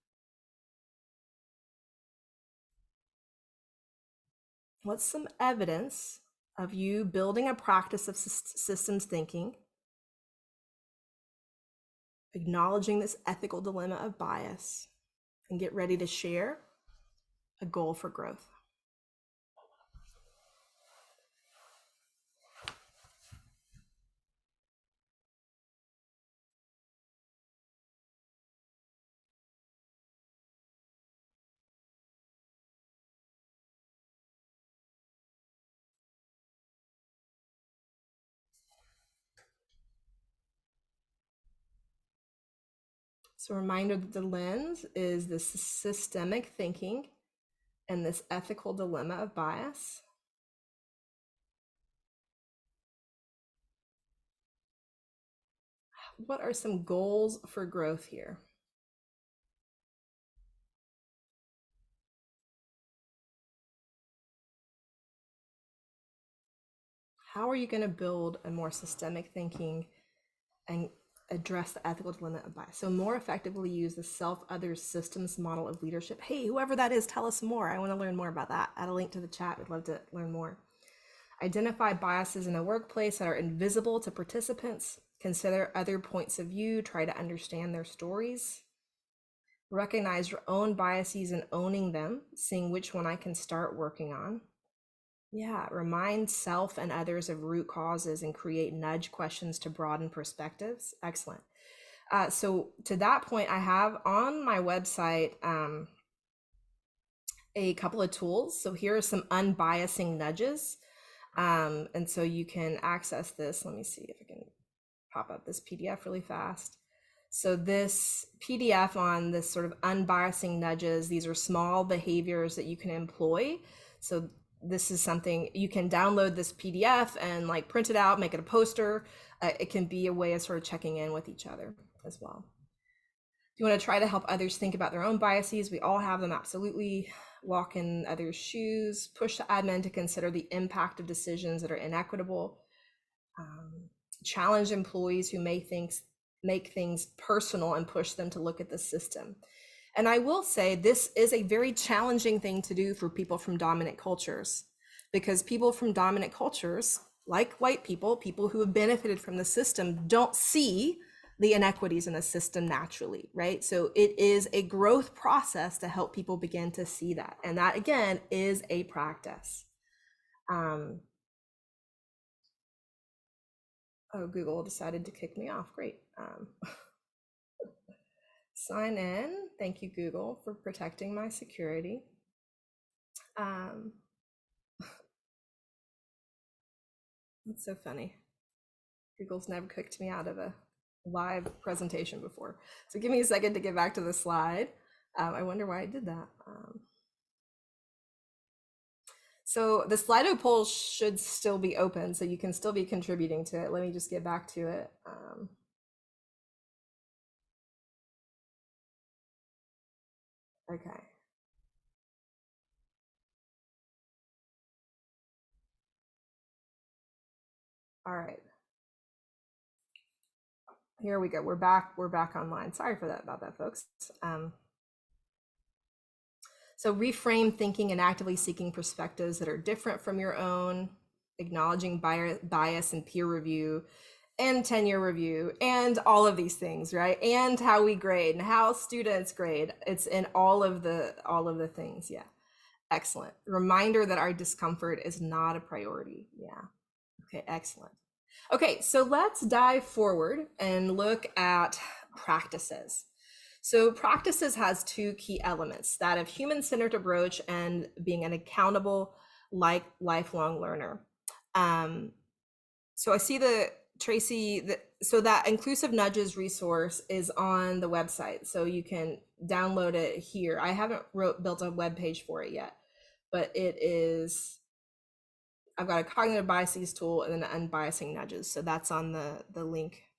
B: What's some evidence of you building a practice of systems thinking, acknowledging this ethical dilemma of bias, and get ready to share a goal for growth? So a reminder that the lens is this systemic thinking and this ethical dilemma of bias. What are some goals for growth here? How are you going to build a more systemic thinking and address the ethical dilemma of bias. So more effectively use the self-others systems model of leadership. Hey, whoever that is, tell us more. I want to learn more about that. Add a link to the chat. We'd love to learn more. Identify biases in the workplace that are invisible to participants. Consider other points of view. Try to understand their stories. Recognize your own biases and owning them, seeing which one I can start working on. Yeah, remind self and others of root causes and create nudge questions to broaden perspectives. Excellent. So to that point, I have on my website a couple of tools. So here are some unbiasing nudges. And so you can access this. Let me see if I can pop up this PDF really fast. So this PDF on this sort of unbiasing nudges, these are small behaviors that you can employ. So this is something you can download this PDF and like print it out, make it a poster. It can be a way of sort of checking in with each other as well. If you want to try to help others think about their own biases, we all have them, absolutely. Walk in others' shoes, push the admin to consider the impact of decisions that are inequitable. Challenge employees who make things personal and push them to look at the system. And I will say this is a very challenging thing to do for people from dominant cultures, because people from dominant cultures, like white people, people who have benefited from the system, don't see the inequities in the system naturally, right? So it is a growth process to help people begin to see that. And that, again, is a practice. Oh, Google decided to kick me off. Great. Sign in. Thank you, Google, for protecting my security. That's so funny. Google's never kicked me out of a live presentation before. So give me a second to get back to the slide. I wonder why I did that. So the Slido poll should still be open, so you can still be contributing to it. Let me just get back to it. Okay. All right. Here we go. We're back online. Sorry for that, about that, folks. So reframe thinking and actively seeking perspectives that are different from your own, acknowledging bias and peer review and tenure review and all of these things, right? And how we grade and how students grade. It's in all of the things. Yeah. Excellent. Reminder that our discomfort is not a priority. Yeah. Okay, excellent. Okay, so let's dive forward and look at practices. So practices has two key elements, that of human-centered approach and being an accountable, lifelong learner. So I see so that inclusive nudges resource is on the website, so you can download it here. I haven't built a web page for it yet, but it is, I've got a cognitive biases tool and then unbiasing nudges. So that's on the link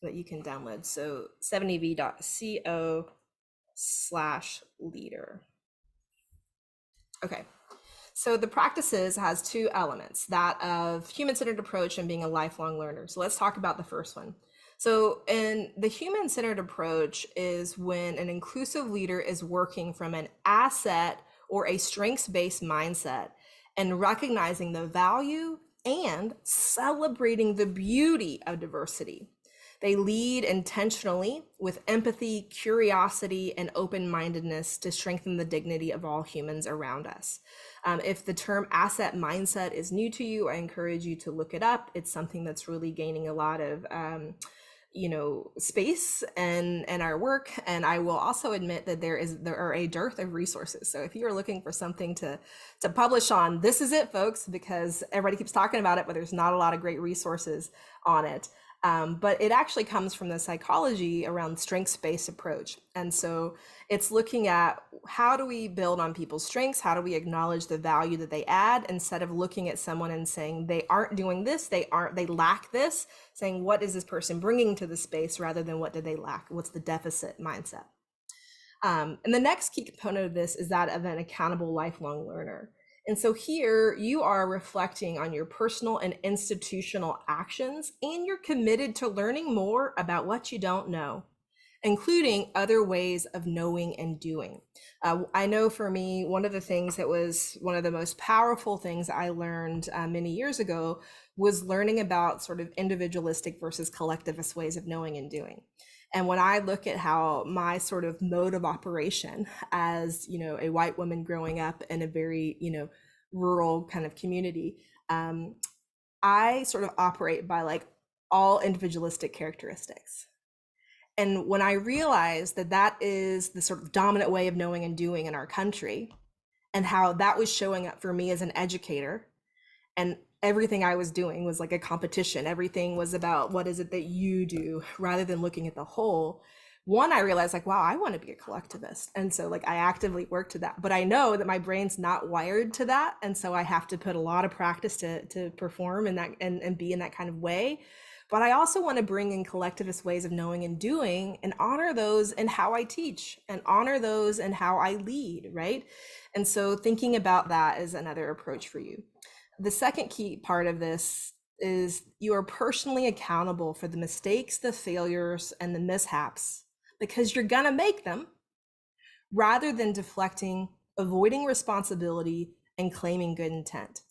B: that you can download. So 7ev.co/leader. Okay. So the practices has two elements, that of human-centered approach and being a lifelong learner. So let's talk about the first one. So in the human-centered approach is when an inclusive leader is working from an asset or a strengths-based mindset and recognizing the value and celebrating the beauty of diversity. They lead intentionally with empathy, curiosity, and open-mindedness to strengthen the dignity of all humans around us. If the term asset mindset is new to you, I encourage you to look it up. It's something that's really gaining a lot of space and our work. And I will also admit that there are a dearth of resources. So if you are looking for something to publish on, this is it, folks, because everybody keeps talking about it, but there's not a lot of great resources on it. But it actually comes from the psychology around strengths-based approach. And so it's looking at how do we build on people's strengths? How do we acknowledge the value that they add instead of looking at someone and saying they aren't doing this, they lack this, saying what is this person bringing to the space rather than what do they lack? What's the deficit mindset? And the next key component of this is that of an accountable lifelong learner. And so here you are reflecting on your personal and institutional actions, and you're committed to learning more about what you don't know, including other ways of knowing and doing. I know for me, one of the things that was one of the most powerful things I learned many years ago was learning about sort of individualistic versus collectivist ways of knowing and doing. And when I look at how my sort of mode of operation as, a white woman growing up in a very, rural kind of community, I sort of operate by like all individualistic characteristics. And when I realized that that is the sort of dominant way of knowing and doing in our country, and how that was showing up for me as an educator, and everything I was doing was like a competition. Everything was about what is it that you do rather than looking at the whole. One, I realized like, wow, I want to be a collectivist. And so like I actively work to that, but I know that my brain's not wired to that. And so I have to put a lot of practice to perform in that and be in that kind of way. But I also want to bring in collectivist ways of knowing and doing and honor those in how I teach and honor those in how I lead, right? And so thinking about that is another approach for you. The second key part of this is you are personally accountable for the mistakes, the failures, and the mishaps because you're gonna make them, rather than deflecting, avoiding responsibility, and claiming good intent.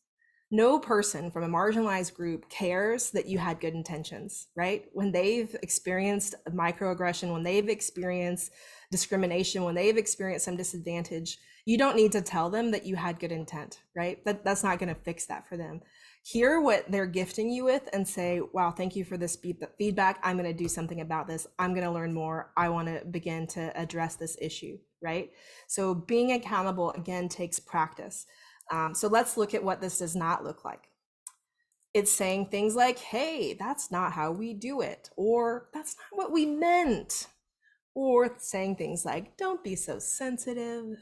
B: No person from a marginalized group cares that you had good intentions, right? When they've experienced microaggression, when they've experienced discrimination, when they've experienced some disadvantage, you don't need to tell them that you had good intent, right? That's not going to fix that for them. Hear what they're gifting you with and say, wow, thank you for this feedback. I'm going to do something about this. I'm going to learn more. I want to begin to address this issue, right? So being accountable, again, takes practice. So let's look at what this does not look like. It's saying things like, hey, that's not how we do it, or that's not what we meant, or saying things like, don't be so sensitive.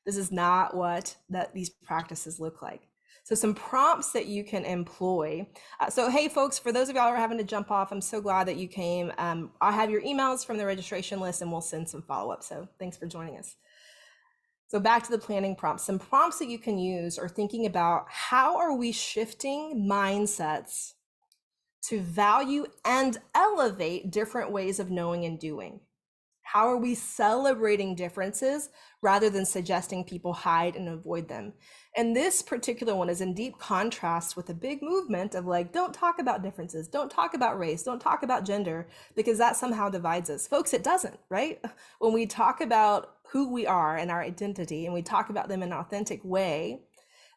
B: This is not what these practices look like. So some prompts that you can employ. So hey folks, for those of y'all who are having to jump off, I'm so glad that you came. I have your emails from the registration list and we'll send some follow-up. So thanks for joining us. So back to the planning prompts. Some prompts that you can use are thinking about how are we shifting mindsets to value and elevate different ways of knowing and doing? How are we celebrating differences rather than suggesting people hide and avoid them? And this particular one is in deep contrast with a big movement of like, don't talk about differences, don't talk about race, don't talk about gender, because that somehow divides us. Folks, it doesn't, right? When we talk about who we are and our identity, and we talk about them in an authentic way,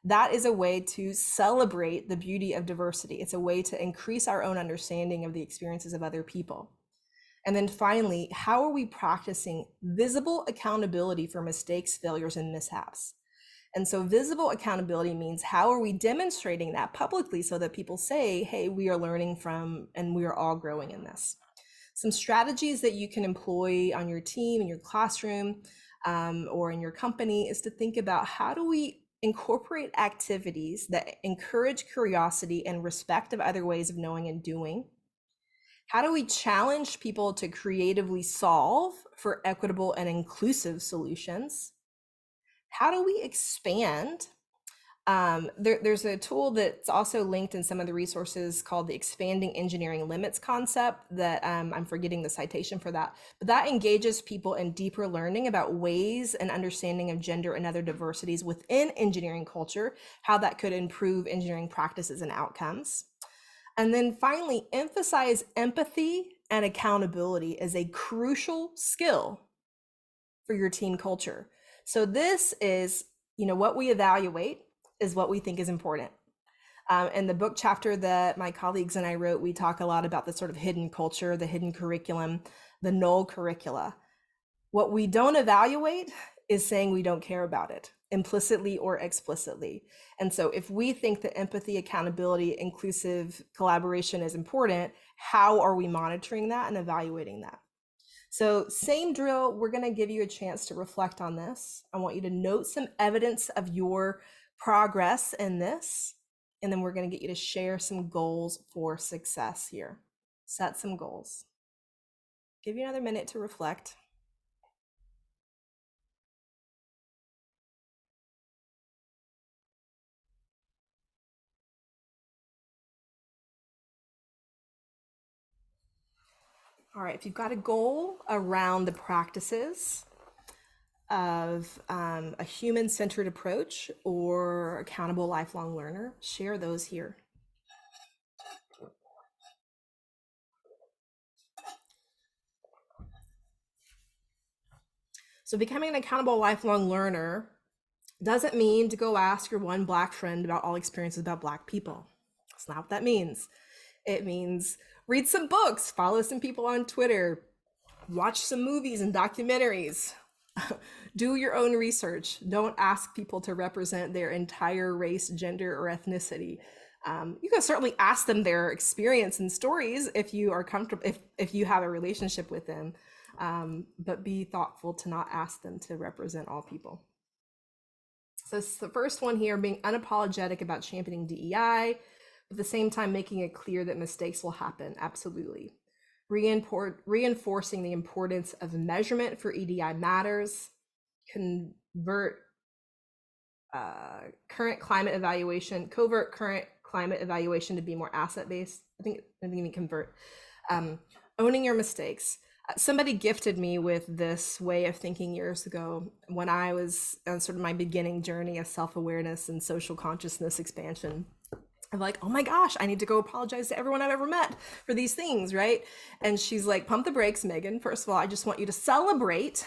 B: that is a way to celebrate the beauty of diversity. It's a way to increase our own understanding of the experiences of other people. And then finally, how are we practicing visible accountability for mistakes, failures, and mishaps? And so visible accountability means how are we demonstrating that publicly so that people say, hey, we are learning from and we are all growing in this. Some strategies that you can employ on your team, in your classroom, or in your company is to think about how do we incorporate activities that encourage curiosity and respect of other ways of knowing and doing. How do we challenge people to creatively solve for equitable and inclusive solutions? How do we expand? There's a tool that's also linked in some of the resources called the Expanding Engineering Limits concept that I'm forgetting the citation for that, but that engages people in deeper learning about ways and understanding of gender and other diversities within engineering culture, how that could improve engineering practices and outcomes. And then finally, emphasize empathy and accountability as a crucial skill for your team culture. So this is, what we evaluate is what we think is important. In the book chapter that my colleagues and I wrote, we talk a lot about the sort of hidden culture, the hidden curriculum, the null curricula. What we don't evaluate is saying we don't care about it, implicitly or explicitly. And so if we think that empathy, accountability, inclusive collaboration is important, how are we monitoring that and evaluating that? So same drill, we're going to give you a chance to reflect on this. I want you to note some evidence of your progress in this, and then we're going to get you to share some goals for success here. Set some goals. Give you another minute to reflect. All right, if you've got a goal around the practices of a human-centered approach or accountable lifelong learner, share those here. So becoming an accountable lifelong learner doesn't mean to go ask your one Black friend about all experiences about Black people. That's not what that means. It means read some books, follow some people on Twitter, watch some movies and documentaries, do your own research. Don't ask people to represent their entire race, gender, or ethnicity. You can certainly ask them their experience and stories if you are comfortable, if you have a relationship with them, but be thoughtful to not ask them to represent all people. So it's the first one here, being unapologetic about championing DEI, but at the same time making it clear that mistakes will happen. Absolutely. Reinforcing the importance of measurement for EDI matters. Convert covert climate evaluation to be more asset-based. I think you mean convert. Owning your mistakes. Somebody gifted me with this way of thinking years ago when I was on sort of my beginning journey of self-awareness and social consciousness expansion. I'm like, oh my gosh, I need to go apologize to everyone I've ever met for these things, right? And she's like, pump the brakes, Megan. First of all, I just want you to celebrate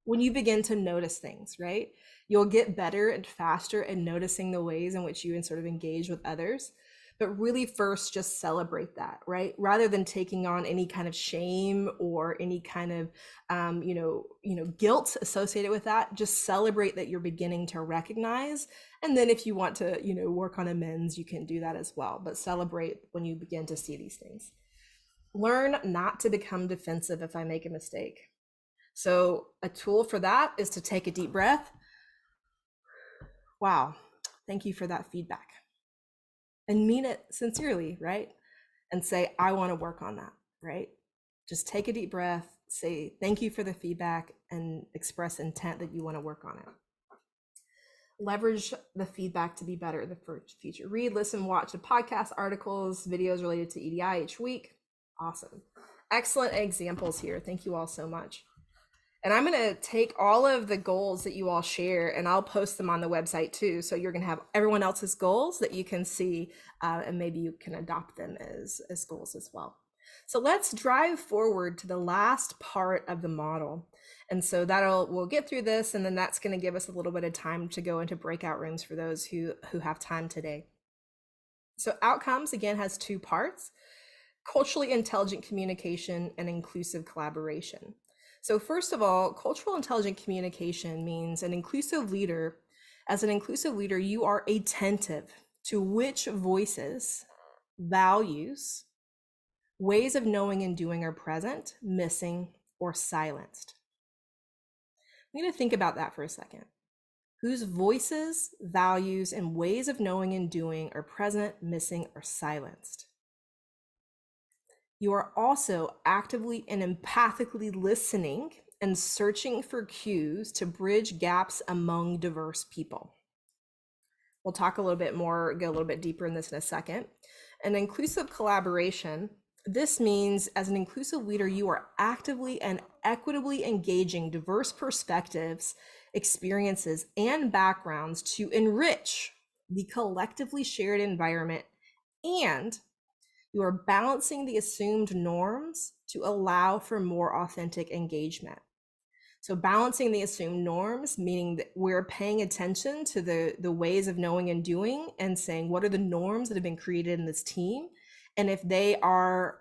B: when you begin to notice things, right? You'll get better and faster at noticing the ways in which you sort of engage with others. But really first just celebrate that, right? Rather than taking on any kind of shame or any kind of guilt associated with that, just celebrate that you're beginning to recognize. And then if you want to work on amends, you can do that as well, but celebrate when you begin to see these things. Learn not to become defensive if I make a mistake. So a tool for that is to take a deep breath. Wow, thank you for that feedback. And mean it sincerely, right? And say, I want to work on that, right? Just take a deep breath, say, thank you for the feedback, and express intent that you want to work on it. Leverage the feedback to be better in the future. Read, listen, watch the podcast, articles, videos related to EDI each week. Awesome. Excellent examples here. Thank you all so much. And I'm going to take all of the goals that you all share and I'll post them on the website too. So you're going to have everyone else's goals that you can see and maybe you can adopt them as goals as well. So let's drive forward to the last part of the model. And so we'll get through this and then that's going to give us a little bit of time to go into breakout rooms for those who have time today. So outcomes again has two parts: culturally intelligent communication and inclusive collaboration. So first of all, cultural intelligent communication means an inclusive leader. As an inclusive leader, you are attentive to which voices, values, ways of knowing and doing are present, missing, or silenced. I'm going to think about that for a second. Whose voices, values, and ways of knowing and doing are present, missing, or silenced? You are also actively and empathically listening and searching for cues to bridge gaps among diverse people. We'll talk a little bit more, go a little bit deeper in this in a second. An inclusive collaboration, this means as an inclusive leader, you are actively and equitably engaging diverse perspectives, experiences, and backgrounds to enrich the collectively shared environment, and you are balancing the assumed norms to allow for more authentic engagement. So balancing the assumed norms, meaning that we're paying attention to the ways of knowing and doing and saying, what are the norms that have been created in this team? And if they are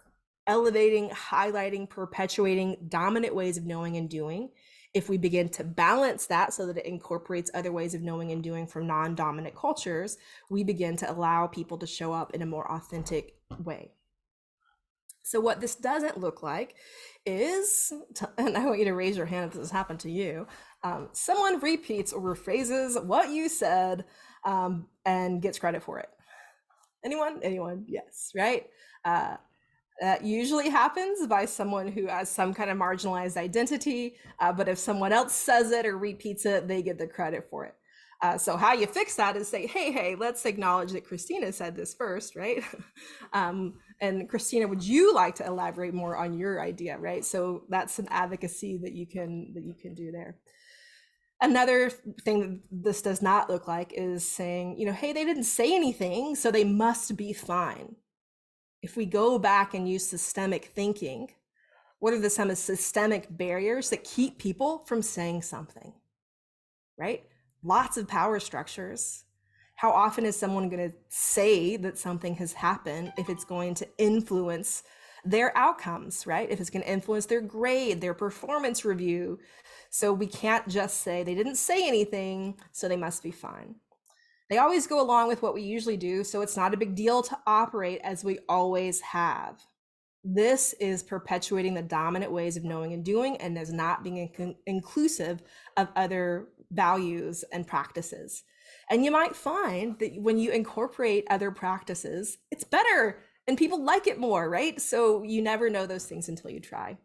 B: elevating, highlighting, perpetuating dominant ways of knowing and doing, if we begin to balance that so that it incorporates other ways of knowing and doing from non-dominant cultures, we begin to allow people to show up in a more authentic way. So what this doesn't look like is, and I want you to raise your hand if this has happened to you, someone repeats or rephrases what you said and gets credit for it. Anyone? Yes, right? That usually happens by someone who has some kind of marginalized identity, but if someone else says it or repeats it, they get the credit for it. So how you fix that is say, hey, let's acknowledge that Christina said this first, right? And Christina, would you like to elaborate more on your idea, right? So that's some advocacy that you can do there. Another thing that this does not look like is saying, hey, they didn't say anything, so they must be fine. If we go back and use systemic thinking, what are some systemic barriers that keep people from saying something, right? Lots of power structures. How often is someone going to say that something has happened if it's going to influence their outcomes, right? If it's going to influence their grade, their performance review. So we can't just say they didn't say anything, so they must be fine. They always go along with what we usually do, so it's not a big deal to operate as we always have. This is perpetuating the dominant ways of knowing and doing, and is not being inclusive of other values and practices. And you might find that when you incorporate other practices, it's better and people like it more, right? So you never know those things until you try.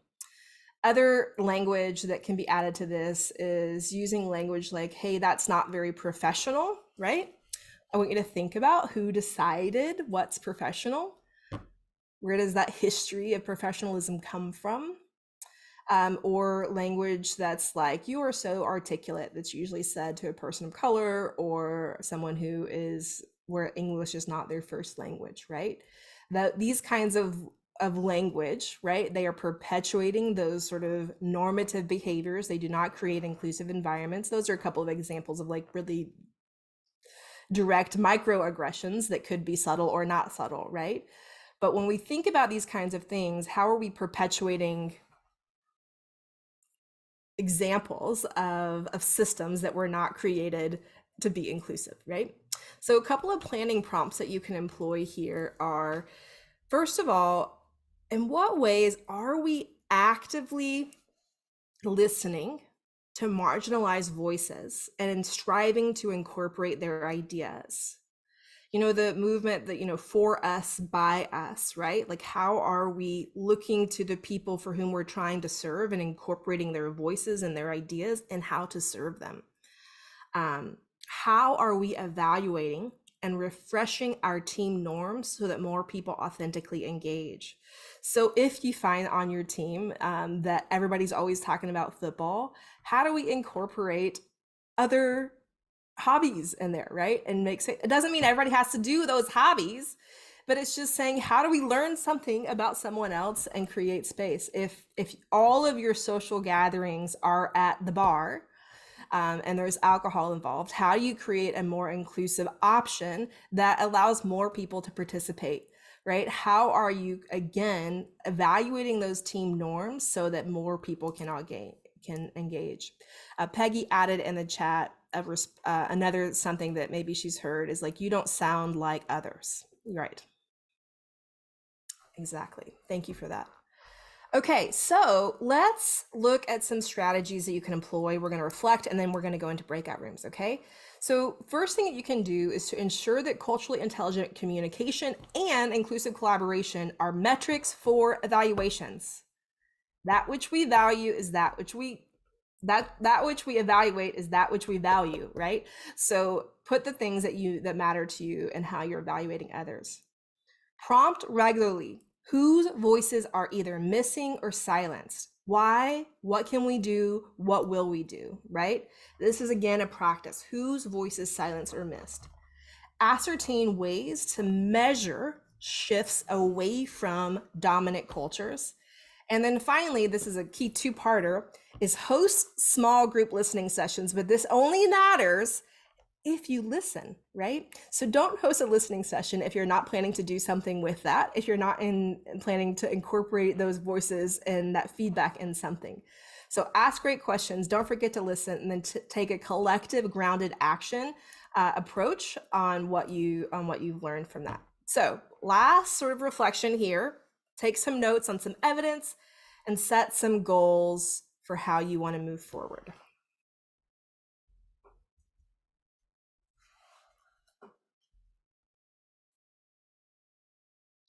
B: Other language that can be added to this is using language like, hey, that's not very professional, right? I want you to think about who decided what's professional. Where does that history of professionalism come from? Or language that's like, you are so articulate, that's usually said to a person of color or someone who is where English is not their first language, right? That these kinds of language, right? They are perpetuating those sort of normative behaviors. They do not create inclusive environments. Those are a couple of examples of like really direct microaggressions that could be subtle or not subtle, right? But when we think about these kinds of things, how are we perpetuating examples of systems that were not created to be inclusive, right? So a couple of planning prompts that you can employ here are, first of all, in what ways are we actively listening to marginalized voices and striving to incorporate their ideas? The movement that, for us, by us, right? Like, how are we looking to the people for whom we're trying to serve and incorporating their voices and their ideas and how to serve them? How are we evaluating and refreshing our team norms so that more people authentically engage? So if you find on your team that everybody's always talking about football, how do we incorporate other hobbies in there, right? And it doesn't mean everybody has to do those hobbies, but it's just saying, how do we learn something about someone else and create space? If all of your social gatherings are at the bar and there's alcohol involved, how do you create a more inclusive option that allows more people to participate, right? How are you, again, evaluating those team norms so that more people can engage? Peggy added in the chat another something that maybe she's heard is like, you don't sound like others. Right. Exactly. Thank you for that. Okay, so let's look at some strategies that you can employ. We're going to reflect and then we're going to go into breakout rooms, okay? So first thing that you can do is to ensure that culturally intelligent communication and inclusive collaboration are metrics for evaluations. That which we value is that which we evaluate is that which we value, right? So put the things that matter to you and how you're evaluating others. Prompt regularly whose voices are either missing or silenced. Why? What can we do? What will we do, right? This is again a practice. Whose voices silenced or missed? Ascertain ways to measure shifts away from dominant cultures. And then finally, this is a key two-parter, is host small group listening sessions, but this only matters if you listen, right? So don't host a listening session if you're not planning to do something with that, if you're not planning to incorporate those voices and that feedback in something. So ask great questions, don't forget to listen, and then take a collective grounded action approach on what you've learned from that. So last sort of reflection here, take some notes on some evidence and set some goals for how you want to move forward.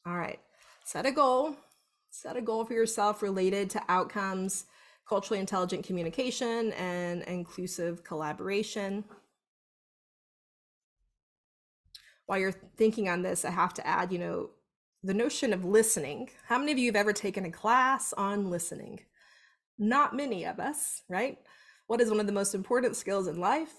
B: All right, set a goal for yourself related to outcomes, culturally intelligent communication, and inclusive collaboration. while you're thinking on this, I have to add, the notion of listening. How many of you have ever taken a class on listening? Not many of us, right? What is one of the most important skills in life?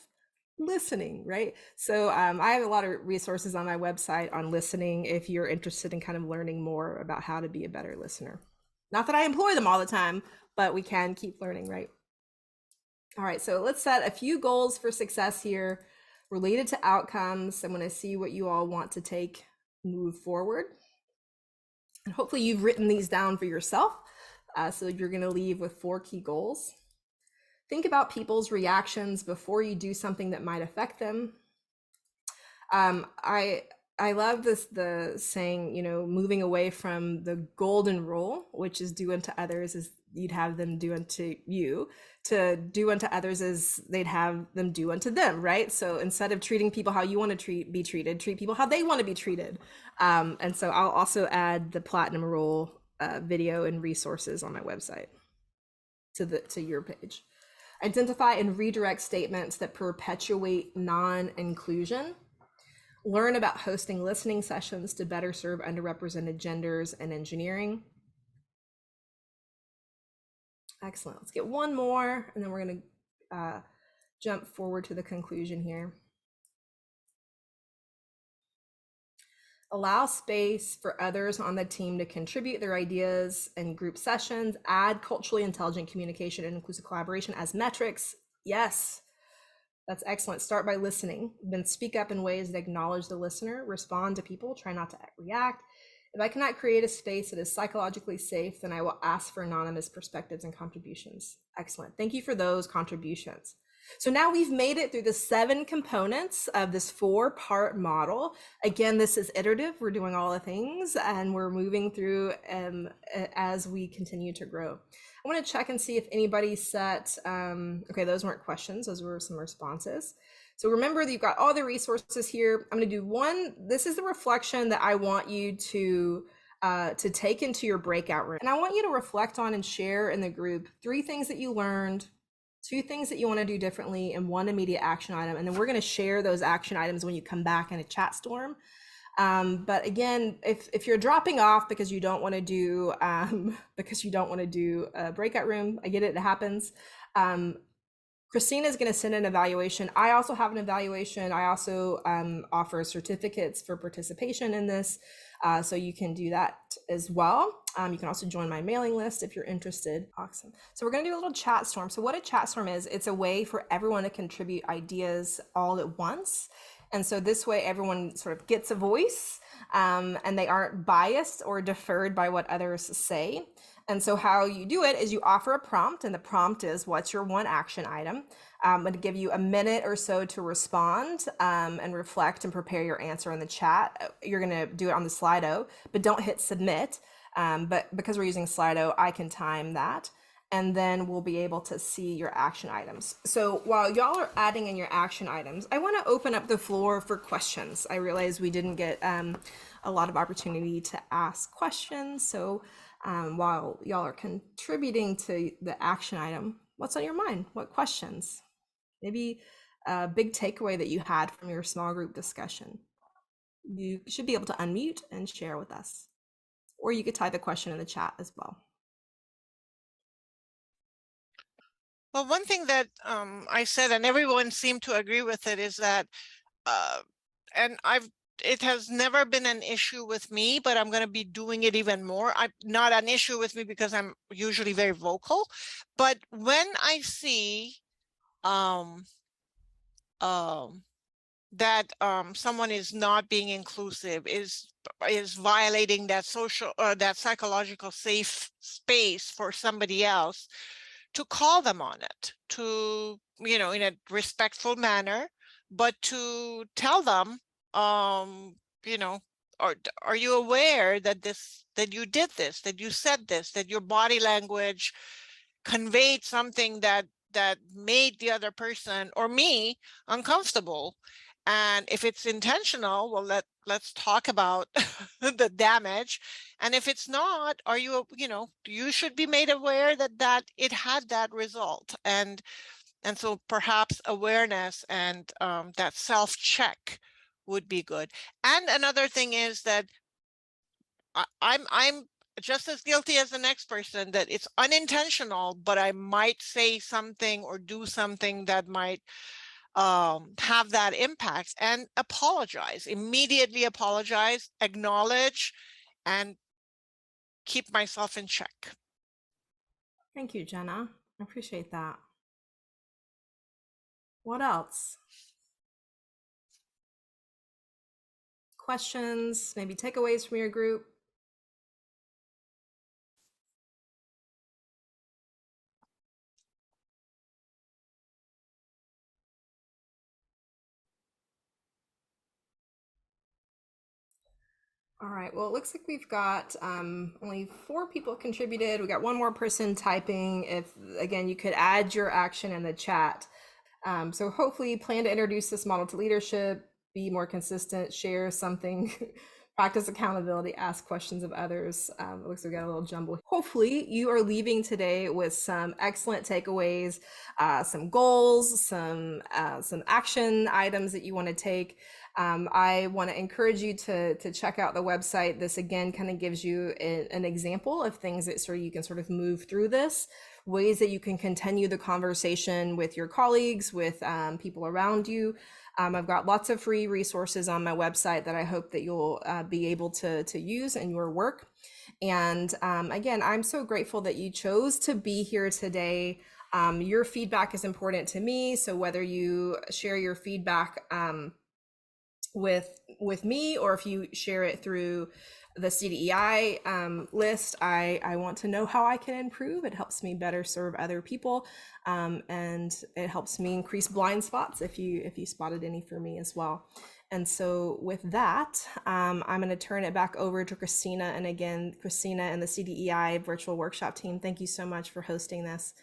B: Listening, right? So I have a lot of resources on my website on listening if you're interested in kind of learning more about how to be a better listener. Not that I employ them all the time, but we can keep learning, right? All right, so let's set a few goals for success here related to outcomes. I'm going to see what you all want to move forward. And hopefully you've written these down for yourself. So you're going to leave with 4 key goals. Think about people's reactions before you do something that might affect them. I love the saying, moving away from the golden rule, which is do unto others as you'd have them do unto you, to do unto others as they'd have them do unto them, right? So instead of treating people how you want to be treated, treat people how they want to be treated. And so I'll also add the platinum rule video and resources on my website to your page. Identify and redirect statements that perpetuate non-inclusion. Learn about hosting listening sessions to better serve underrepresented genders in engineering. Excellent. Let's get one more, and then we're going to jump forward to the conclusion here. Allow space for others on the team to contribute their ideas in group sessions. Add culturally intelligent communication and inclusive collaboration as metrics. Yes, that's excellent. Start by listening. Then speak up in ways that acknowledge the listener. Respond to people. Try not to react. If I cannot create a space that is psychologically safe, then I will ask for anonymous perspectives and contributions. Excellent. Thank you for those contributions. So now we've made it through the 7 components of this 4-part model. Again, this is iterative. We're doing all the things and we're moving through as we continue to grow. I want to check and see if anybody set, okay, those weren't questions. Those were some responses. So remember that you've got all the resources here. I'm going to do one. This is the reflection that I want you to take into your breakout room. And I want you to reflect on and share in the group 3 things that you learned, 2 things that you want to do differently, and 1 immediate action item. And then we're going to share those action items when you come back in a chat storm. But again, if you're dropping off because you don't want to do a breakout room, I get it, it happens. Christina is going to send an evaluation. I also have an evaluation. I also offer certificates for participation in this. So you can do that as well. You can also join my mailing list if you're interested. Awesome. So we're going to do a little chat storm. So what a chat storm is, it's a way for everyone to contribute ideas all at once. And so this way everyone sort of gets a voice and they aren't biased or deferred by what others say. And so how you do it is you offer a prompt, and the prompt is, what's your 1 action item? I'm going to give you a minute or so to respond and reflect and prepare your answer in the chat. You're going to do it on the Slido, but don't hit submit. But because we're using Slido, I can time that. And then we'll be able to see your action items. So while y'all are adding in your action items, I want to open up the floor for questions. I realize we didn't get a lot of opportunity to ask questions. So while y'all are contributing to the action item, what's on your mind? What questions? Maybe a big takeaway that you had from your small group discussion. You should be able to unmute and share with us. Or you could type a question in the chat as well.
C: Well, one thing that I said, and everyone seemed to agree with it, is that, and it has never been an issue with me, but I'm going to be doing it even more. Not an issue with me because I'm usually very vocal, but when I see that someone is not being inclusive, is violating that that psychological safe space for somebody else, to call them on it, to, in a respectful manner, but to tell them, are you aware that you did this, that you said this, that your body language conveyed something that made the other person or me uncomfortable? And if it's intentional, well, let's talk about the damage. And if it's not, you should be made aware that it had that result. And so perhaps awareness and that self-check would be good. And another thing is that I'm just as guilty as the next person, that it's unintentional, but I might say something or do something that might have that impact, and apologize, immediately apologize, acknowledge, and keep myself in check.
B: Thank you, Jenna. I appreciate that. What else? Questions, maybe takeaways from your group? All right, well, it looks like we've got only 4 people contributed. We got one more person typing. If, again, you could add your action in the chat. So hopefully plan to introduce this model to leadership, be more consistent, share something, practice accountability, ask questions of others. It looks like we got a little jumble. Hopefully you are leaving today with some excellent takeaways, some goals, some action items that you want to take. I want to encourage you to check out the website. This again kind of gives you an example of things that sort of you can sort of move through this, ways that you can continue the conversation with your colleagues, with people around you. I've got lots of free resources on my website that I hope that you'll be able to use in your work. And again, I'm so grateful that you chose to be here today. Your feedback is important to me. So whether you share your feedback with me, or if you share it through the CDEI list, I want to know how I can improve. It helps me better serve other people, and it helps me increase blind spots if you spotted any for me as well. And so with that, I'm going to turn it back over to Christina. And again, Christina and the CDEI virtual workshop team, thank you so much for hosting this.